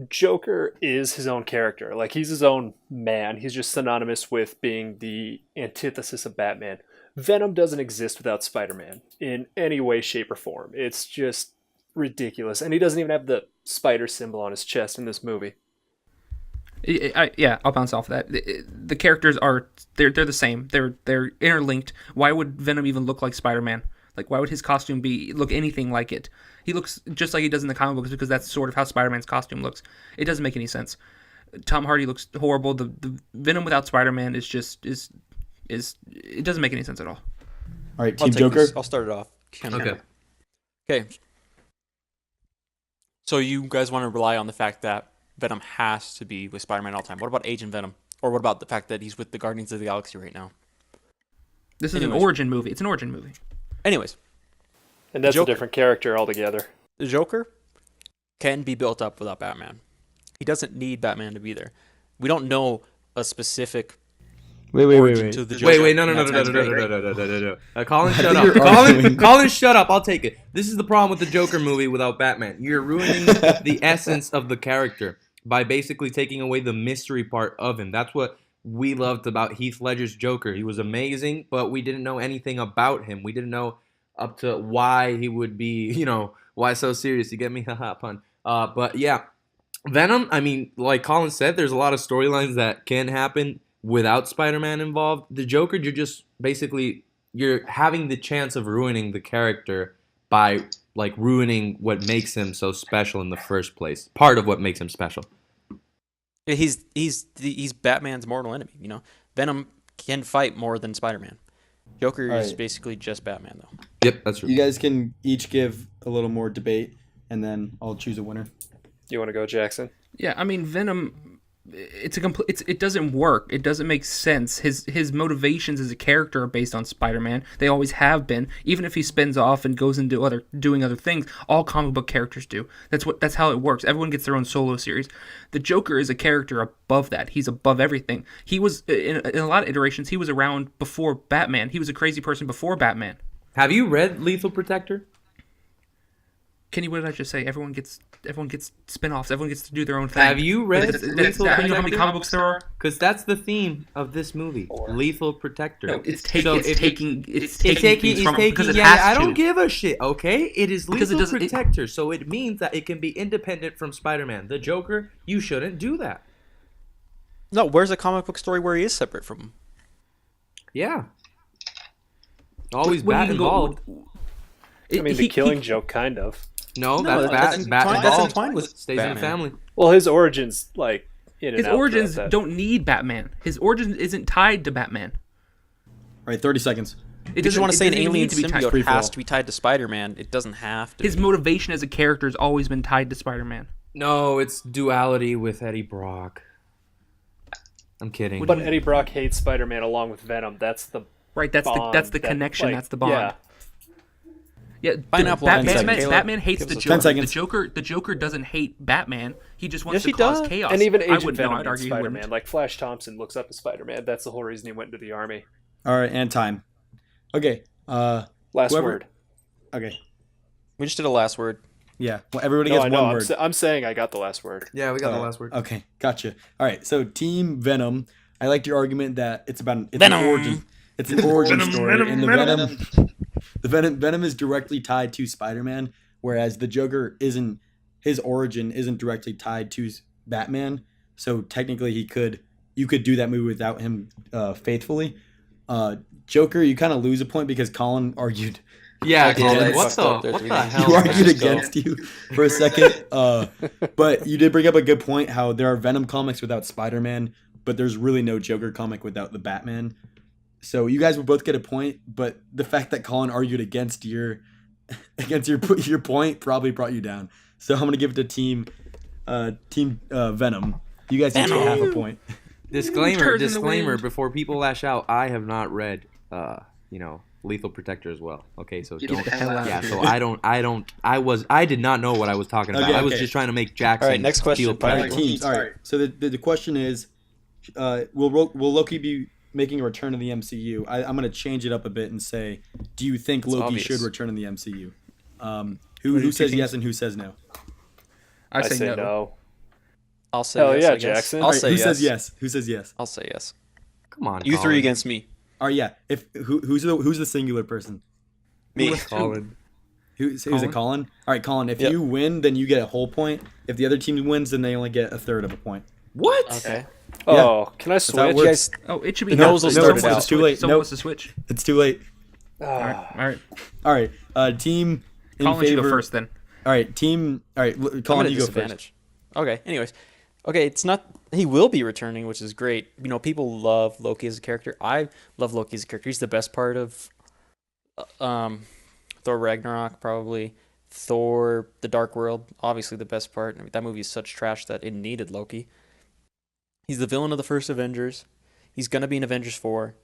Joker is his own character. Like, he's his own man. He's just synonymous with being the antithesis of Batman. Venom doesn't exist without Spider-Man in any way, shape, or form. It's just ridiculous. And he doesn't even have the spider symbol on his chest in this movie. I'll bounce off that. The characters they're the same. They're interlinked. Why would Venom even look like Spider-Man? Like, why would his costume look anything like it? He looks just like he does in the comic books because that's sort of how Spider-Man's costume looks. It doesn't make any sense. Tom Hardy looks horrible. The Venom without Spider-Man is it doesn't make any sense at all. All right, Team Joker. I'll start it off. Okay. So you guys want to rely on the fact that Venom has to be with Spider-Man all the time. What about Agent Venom? Or what about the fact that he's with the Guardians of the Galaxy right now? This is an origin movie. It's an origin movie. Anyways. And that's a different character altogether. The Joker can be built up without Batman. He doesn't need Batman to be there. We don't know a specific origin to the Joker. Wait, no. Colin, shut up. Colin, shut up. I'll take it. This is the problem with the Joker movie without Batman. You're ruining the essence of the character by basically taking away the mystery part of him. That's what we loved about Heath Ledger's Joker. He was amazing, but we didn't know anything about him. We didn't know up to why he would be, why so serious. You get me? Haha, pun. But yeah, Venom, I mean, like Colin said, there's a lot of storylines that can happen without Spider-Man involved. The Joker, you're having the chance of ruining the character by ruining what makes him so special in the first place. Part of what makes him special. He's Batman's mortal enemy. Venom can fight more than Spider-Man. Joker is basically just Batman, though. Yep, that's true. You guys can each give a little more debate, and then I'll choose a winner. You want to go, Jackson? Yeah, I mean, Venom, it doesn't work. It doesn't make sense. His motivations as a character are based on Spider-Man. They always have been. Even if he spins off and goes into doing other things, all comic book characters do. That's how it works. Everyone gets their own solo series. The Joker is a character above that. He's above everything. He was in a lot of iterations. He was around before Batman. He was a crazy person before Batman. Have you read Lethal Protector? Kenny, what did I just say? Everyone gets spin-offs. Everyone gets to do their own thing. Have you read Lethal Protector? You know how many comic books there are? Because that's the theme of this movie, Lethal Protector. No, it's taking things from because it I has to. don't give a shit, okay? It is Lethal Protector, so it means that it can be independent from Spider-Man. The Joker, you shouldn't do that. No, where's a comic book story where he is separate from him? Yeah. Always Bat involved. The Killing Joke, kind of. No, that's Bat that's involved. entwined with Stays Batman. in the family. Well, his origins, in and His out origins throughout that. don't need Batman. His origin isn't tied to Batman. All right, 30 seconds. It If you want to say an doesn't even alien need to be tied. symbiote free for all. has to be tied to Spider-Man, it doesn't have to. His be. motivation as a character has always been tied to Spider-Man. No, it's duality with Eddie Brock. I'm kidding. But Eddie Brock hates Spider-Man along with Venom. That's the Right, that's bond the that, connection. like, That's the bond. Yeah. Yeah, Pineapple Batman, and Batman, Caleb. Batman hates Give the us a Joker. 10 seconds. The Joker doesn't hate Batman. He just wants Yes, to he cause does. chaos. And even I Agent wouldn't know. Venom I'd and argue he Spider-Man. wouldn't. Like Flash Thompson looks up to Spider-Man. That's the whole reason he went into the army. All right, and time. Okay. Last Whoever- word. Okay. We just did a last word. Yeah. Well, everybody No, gets I know. one word. I'm saying I got the last word. Yeah, we got the last word. Okay, gotcha. All right, so Team Venom. I liked your argument that it's about an Venom. origin. It's an origin story, Venom, and the Venom. Venom is directly tied to Spider-Man, whereas the Joker isn't. His origin isn't directly tied to Batman. So technically, you could do that movie without him faithfully. Joker, you kind of lose a point because Colin argued. Yeah, Okay, Colin, that's what fucked up the there, what three the times. hell? You argued Let's go. against you for a second, but you did bring up a good point. How there are Venom comics without Spider-Man, but there's really no Joker comic without the Batman. So you guys will both get a point, but the fact that Colin argued against your point probably brought you down. So I'm gonna give it to Team Venom. You guys each get half a point. Disclaimer, Turds in the wind. before people lash out, I have not read Lethal Protector as well. Okay, so Get don't the hell out of yeah, here. so I did not know what I was talking about. Okay, I was okay. just trying to make Jackson. All right, next question. feel All right, comfortable. teams. All right. So the question is, will Loki be making a return to the MCU? I'm going to change it up a bit and say, do you think Loki obvious. should return to the MCU? Who says yes and who says no? I I say, say no. no. I'll say Hell yes, yeah, I guess. Jackson. I'll All right, say who yes. says yes? Who says yes? I'll say yes. Come on, You Colin. three against me. All right, yeah. If who's the singular person? Me. Colin. Who's it? Colin? Colin? All right, Colin. If Yep. you win, then you get a whole point. If the other team wins, then they only get a third of a point. What? Okay. Oh, can I how it switch? works. You guys, Oh, it should be The half. nose will Someone start it wants out. to Too late. switch. Someone Nope. wants to switch. It's too late. All right. All right. Team in Colin, you favor. go first then. All right, team. All right, I'm at Colin, a you go first. disadvantage. Okay. Anyways, okay. It's not. He will be returning, which is great. You know, people love Loki as a character. I love Loki as a character. He's the best part of, Thor Ragnarok, probably. Thor: The Dark World, obviously the best part. I mean, that movie is such trash that it needed Loki. He's the villain of the first Avengers. He's gonna be in Avengers 4.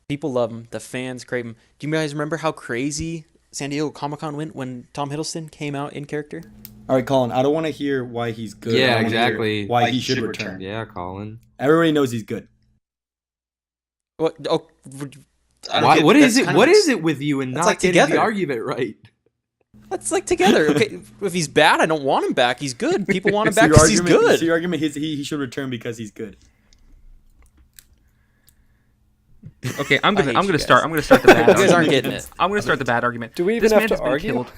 People love him. The fans crave him. Do you guys remember how crazy San Diego Comic-Con went when Tom Hiddleston came out in character? All right, Colin. I don't want to hear why he's good. Yeah, I wanna hear exactly. Why he should return. Yeah, Colin. Everybody knows he's good. What? Oh, I don't Why, get- what that's is it? kind of What ex- is it with you and That's not like getting the together. argument right? that's like together. Okay, if he's bad, I don't want him back. He's good. People want him So back your because he's argument- good. So your argument is he should return because he's good. Okay, I'm hate gonna you start. guys. I'm gonna start the bad. You guys aren't argument. getting it. I'm gonna start the bad argument. Do we even This have man to has been argue? killed.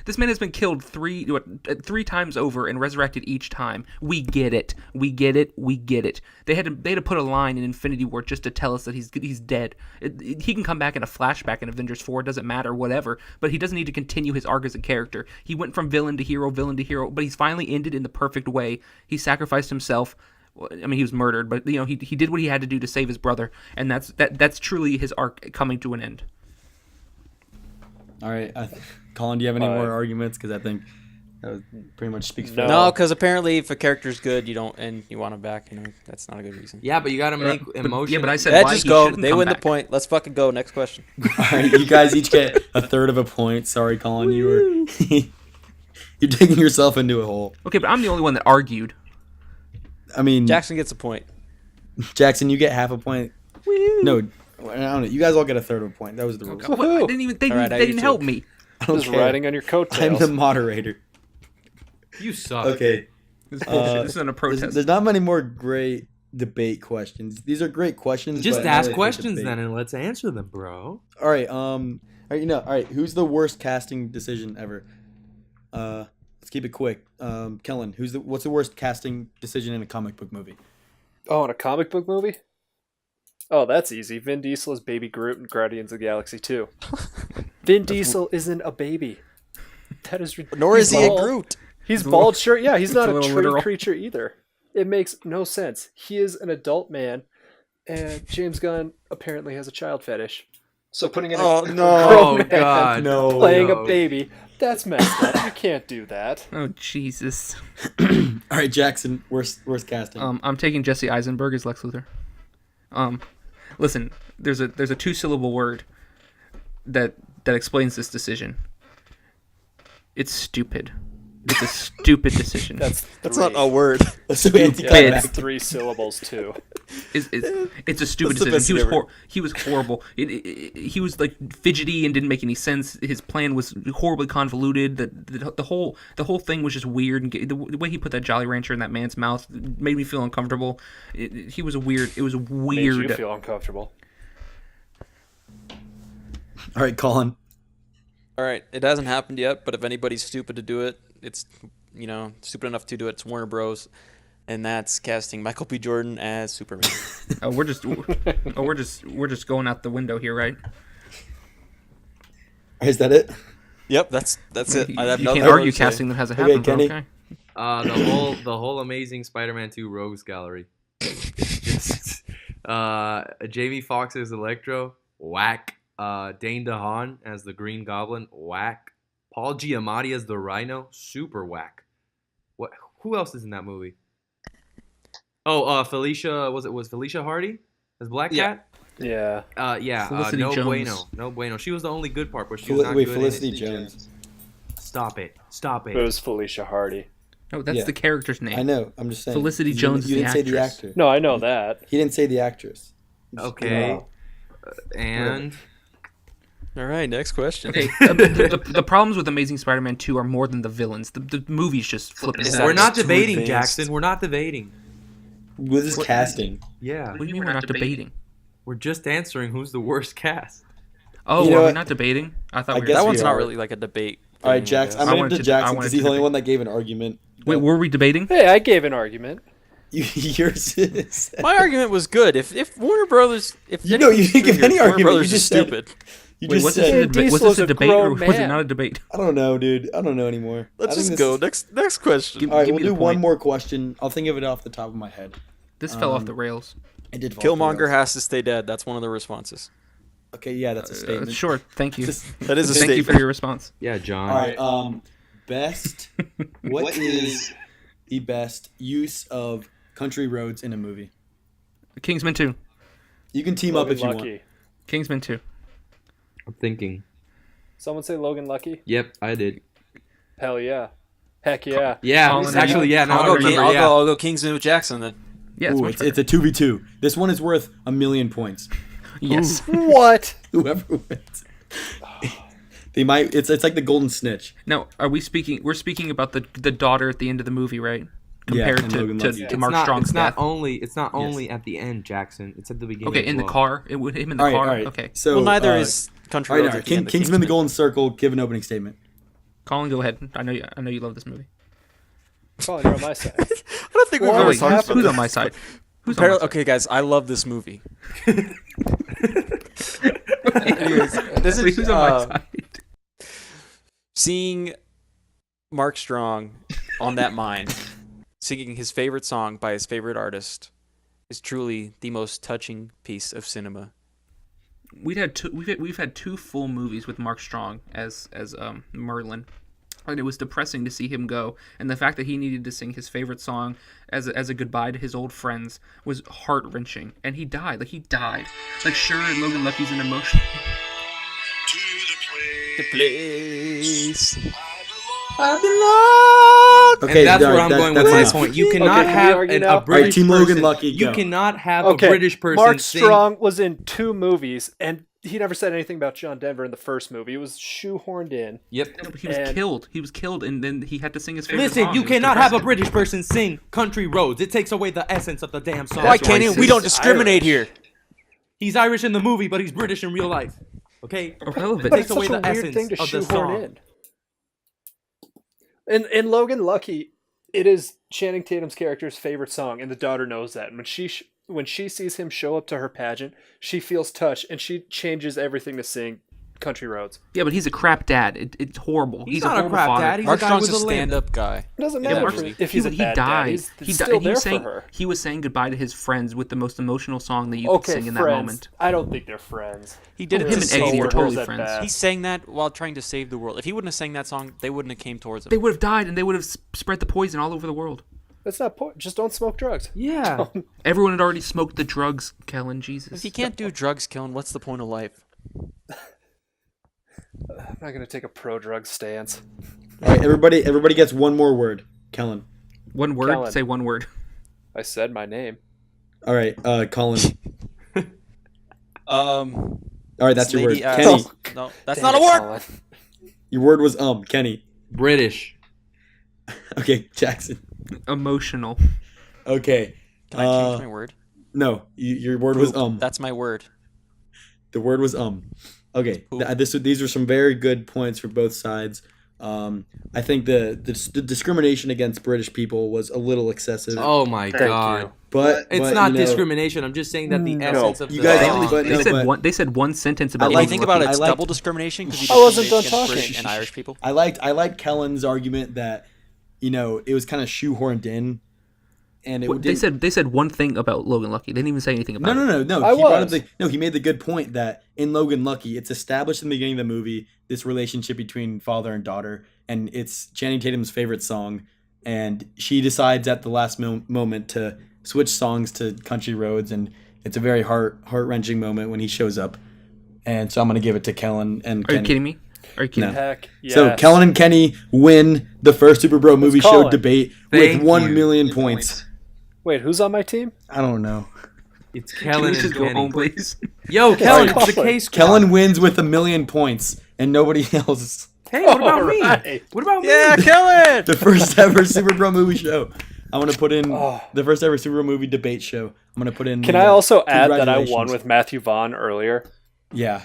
This man has been killed three times over and resurrected each time. We get it. We get it. We get it. They had to put a line in Infinity War just to tell us that he's dead. He can come back in a flashback in Avengers 4. It doesn't matter, whatever. But he doesn't need to continue his arc as a character. He went from villain to hero, but he's finally ended in the perfect way. He sacrificed himself. I mean, he was murdered, but he did what he had to do to save his brother, and that's truly his arc coming to an end. All right, Colin, do you have any more arguments? Because I think that pretty much speaks for No, because apparently, if a character's good, you don't, and you want him back. That's not a good reason. Yeah, but you got to make emotion. Yeah, but I said Let's why just he go. shouldn't They come win back. the point. Let's fucking go. Next question. All right, you guys each get a third of a point. Sorry, Colin, you were you're digging yourself into a hole. Okay, but I'm the only one that argued. I mean, Jackson gets a point. Jackson, you get half a point. No, I don't know. You guys all get a third of a point. That was the rules. What? I didn't even. They, All right, they I do didn't too. help me. I don't Just care. riding on your I'm coattails. the moderator. You suck. Okay. This is bullshit. This isn't a There's, protest. there's not many more great debate questions. These are great questions. Just but not ask really for questions debate. then and let's answer them, bro. All right. All right. Who's the worst casting decision ever? Let's keep it quick. Kellen, what's the worst casting decision in a comic book movie? Oh, in a comic book movie? Oh, that's easy. Vin Diesel is Baby Groot in Guardians of the Galaxy 2. Vin Diesel isn't a baby. That is ridiculous. Nor is he a Groot. He's bald, sure. Yeah, he's not a a little tree literal. creature either. It makes no sense. He is an adult man, and James Gunn apparently has a child fetish. So putting in Oh, a no. grown Oh man God, No. playing no. a baby, that's messed up. You can't do that. Oh Jesus. All right, Jackson, worst casting. I'm taking Jesse Eisenberg as Lex Luthor. Listen, there's a 2-syllable word that explains this decision. It's stupid. It's a stupid decision. That's not a word. That's so Yeah, anticlimactic. that's 3 syllables too. It's a stupid What's the decision. best ever? He was horrible. He was like fidgety and didn't make any sense. His plan was horribly convoluted. The whole thing was just weird. And the way he put that Jolly Rancher in that man's mouth made me feel uncomfortable. He was weird. It was Made weird. you feel uncomfortable. All right, Colin. All right, it hasn't happened yet, but if anybody's stupid to do it, it's stupid enough to do it. It's Warner Bros. And that's casting Michael B. Jordan as Superman. We're just going out the window here, right? Is that it? Yep, that's it. I have You nothing can't argue more to say. casting that hasn't Okay, happened. but Kenny. Okay. The whole Amazing Spider-Man 2 Rogues Gallery. Just, Jamie Foxx as Electro, whack. Dane DeHaan as the Green Goblin, whack. Paul Giamatti as the Rhino, super whack. What? Who else is in that movie? Oh, Felicia. Was Felicia Hardy as Black Yeah. Cat? Yeah. Yeah. Felicity No Jones. bueno. No bueno. She was the only good part, but she was not Wait, good. Felicity in it. Jones. Stop it. It was Felicia Hardy. No, that's Yeah. the character's name. I know. I'm just saying. Felicity You Jones didn't, you is didn't the say the actress. actor. No, I know that. He didn't say the actress. Okay. No. And All right, next question. Okay, the problems with Amazing Spider-Man 2 are more than the villains. The movie's just flipping. Is What that we're not too debating, advanced? Jackson. We're not debating. With his casting. Yeah. do you mean we're not debating? We're just answering who's the worst cast. Oh, You know are we what? not debating? I thought I we guess were. That we one's not are. really like a debate. All right, thing, I Jax. guess. I'm I going to wanted to- I Jackson wanted because to he's the only debate. one that gave an argument. Wait, were we debating? Hey, I gave an argument. Yours is. My argument was good. If Warner Brothers, if You know, you didn't give any Warner argument. Brothers You is just said- stupid. You Wait, just was said. this, Diesel was is this a a debate or grown was it man. not a debate? I don't know, dude. I don't know anymore. Let's I think just this go is- next question. All right, Give we'll me the do one point. more question. I'll think of it off the top of my head. This fell off the rails. It did. fall off the Killmonger rails. has to stay dead. That's one of the responses. Okay, yeah, that's a statement. Sure, thank you. That is a Thank you statement. for your response. Yeah, John. All right. Best. What is the best use of country roads in a movie? Kingsman 2. You can team up Logan if you Lucky. want. Kingsman 2. I'm thinking. Someone say Logan Lucky? Yep, I did. Hell yeah. Heck yeah. Yeah, Colin, actually, yeah. Now I I'll remember. go, Yeah. I'll go Kingsman with Jackson then. Yeah, it's Ooh, much it's better. a 2v2. This one is worth 1,000,000 points. Yes. What? Whoever wins. They might. It's like the golden snitch. Now, we're speaking about the daughter at the end of the movie, right? Compared and Logan Lucky. to It's Mark not. Strong's It's not death. only at the end, Jackson. It's at the beginning. Okay, as in the well. car. Him in the All right, car. all right. Okay. So Well, neither is Country All right, Roads all at right. the end of Kingsman: The Golden Circle. Give an opening statement. Colin, go ahead. I know you love this movie. Colin, you're on my side. I don't think we've Well, ever Wait, talked about who's this. on my side? Who's on my side? Okay, guys, I love this movie. Anyways, this is Who's on my side? seeing Mark Strong on that mine, singing his favorite song by his favorite artist, is truly the most touching piece of cinema. We've had two full movies with Mark Strong as Merlin, and it was depressing to see him go. And the fact that he needed to sing his favorite song as a goodbye to his old friends was heart wrenching. And he died. Like sure, Logan Lucky's an emotional. The place. Okay, And that's all where right, I'm that- going that's with my enough. point. You cannot Okay, can we have argue a now? British Alright, Team person. Logan Lucky, You go. cannot have Okay, a British person Mark sing. Strong was in 2 movies, and he never said anything about John Denver in the first movie. It was shoehorned in. Yep. He was And- killed. He was killed, and then he had to sing his favorite Listen, song. you It was cannot have a depressing. British person sing "Country Roads." It takes away the essence of the damn song. Why That's can't he? racist. We don't discriminate here. He's Irish in the movie, but he's British in real life. Okay. Irrelevant. But takes it's away such a the weird essence thing to of the shoehorn song. in. In Logan Lucky, it is Channing Tatum's character's favorite song, and the daughter knows that. And when she sees him show up to her pageant, she feels touched, and she changes everything to sing Country Roads. Yeah, but he's a crap dad. It's horrible. He's a not a horrible crap father. dad. He's Mark a guy Strong's with a a limp. stand-up guy. It doesn't Yeah, matter Mark- if he's a bad dad. He's still there for her. He was saying goodbye to his friends with the most emotional song that you could Okay, sing in that friends. moment. I don't think they're friends. He did it Him to and Eggsy save were the totally world. friends. He sang that while trying to save the world. If he wouldn't have sang that song, they wouldn't have came towards him. They would have died, and they would have spread the poison all over the world. That's not just don't smoke drugs. Yeah. Everyone had already smoked the drugs, Kellen. Jesus. If you can't do drugs, Kellen, what's the point of life? I'm not gonna take a pro-drug stance. All right, everybody gets one more word. Kellen. One word? Kellen. Say one word. I said my name. All right, Colin. All Um, right, that's your word. lady asked- Kenny. No, that's Damn not a it, word. Colin. Your word was Kenny. British. Okay, Jackson. Emotional. Okay. Can I change my word? No, your word was That's my word. The word was Okay, these are some very good points for both sides. I think the discrimination against British people was a little excessive. Oh my Thank god. you. but It's not discrimination. I'm just saying that the essence of You the guys- song- but They no, said but- one. They said one sentence about. If you like- think about it, I it's liked- double discrimination because I wasn't done against talking. British and Irish people. I liked Kellen's argument that it was kind of shoehorned in, and They said one thing about Logan Lucky. They didn't even say anything about it. No. I He brought up was. he made the good point that in Logan Lucky, it's established in the beginning of the movie this relationship between father and daughter, and it's Channing Tatum's favorite song, and she decides at the last moment to switch songs to Country Roads, and it's a very heart-wrenching moment when he shows up, and so I'm gonna give it to Kellen and Are Kenny. you kidding me? Are you kidding? No. Heck, yes. So Kellen and Kenny win the first SuperBro Movie Show Colin. debate Thank with 1 you. million points. Wait, who's on my team? I don't know. It's Can Kellen we and just go Kenny. home, please? Yo, Kellen, Alright, it's the Colin. case. Kellen wins with 1 million points, and nobody else. Hey, what about me? Alright. What about me? Kellen. The first ever SuperBro Movie Show. I'm gonna put in Oh. the first ever SuperBro Movie Debate Show. I'm gonna put in. Can I also add that I won congratulations. with Matthew Vaughn earlier? Yeah,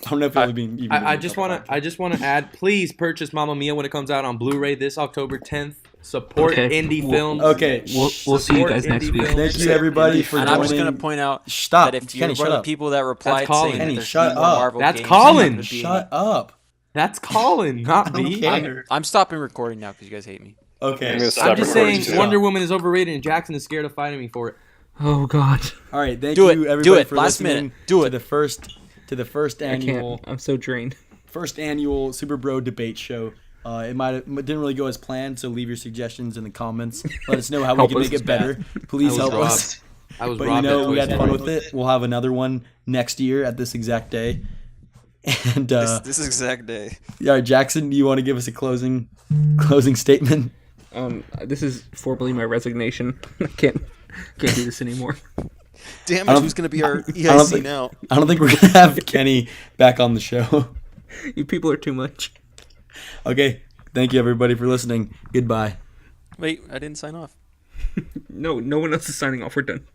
I don't know if it'll be. Even I just want to add, please purchase Mamma Mia when it comes out on Blu-ray this October 10th. Support Okay. indie films. Okay, We'll see you Support guys next indie week. films. Thank you everybody for And I'm just joining. going to point out Stop, that if Kenny, you're shut one of the up. people that replied Colin. saying Kenny, that there's shut no more up. Marvel That's games, Colin. I'm gonna be- Shut up. That's Colin, not I don't me. care. I'm stopping recording now because you guys hate me. Okay. I'm gonna stop I'm just recording saying too. Wonder Woman is overrated and Jackson is scared of fighting me for it. Oh God. All right. Thank Do it. you Do everybody it. for Last listening. minute. Do to it. the first I annual can't. I'm so drained. SuperBro Debate Show. It didn't really go as planned, so leave your suggestions in the comments. Let us know how we Help can us. make it better. Please I was help robbed. us. I was But robbed at we Toy had Story. fun with it. We'll have another one next year at this exact day. And This exact day. all right, Jackson, do you want to give us a closing statement? This is formally my resignation. I can't do this anymore. Damn I it, don't- who's going to be our I don't EIC think- now? I don't think we're gonna have Kenny back on the show. You people are too much. Okay, thank you everybody for listening. Goodbye. Wait, I didn't sign off. No one else is signing off. We're done.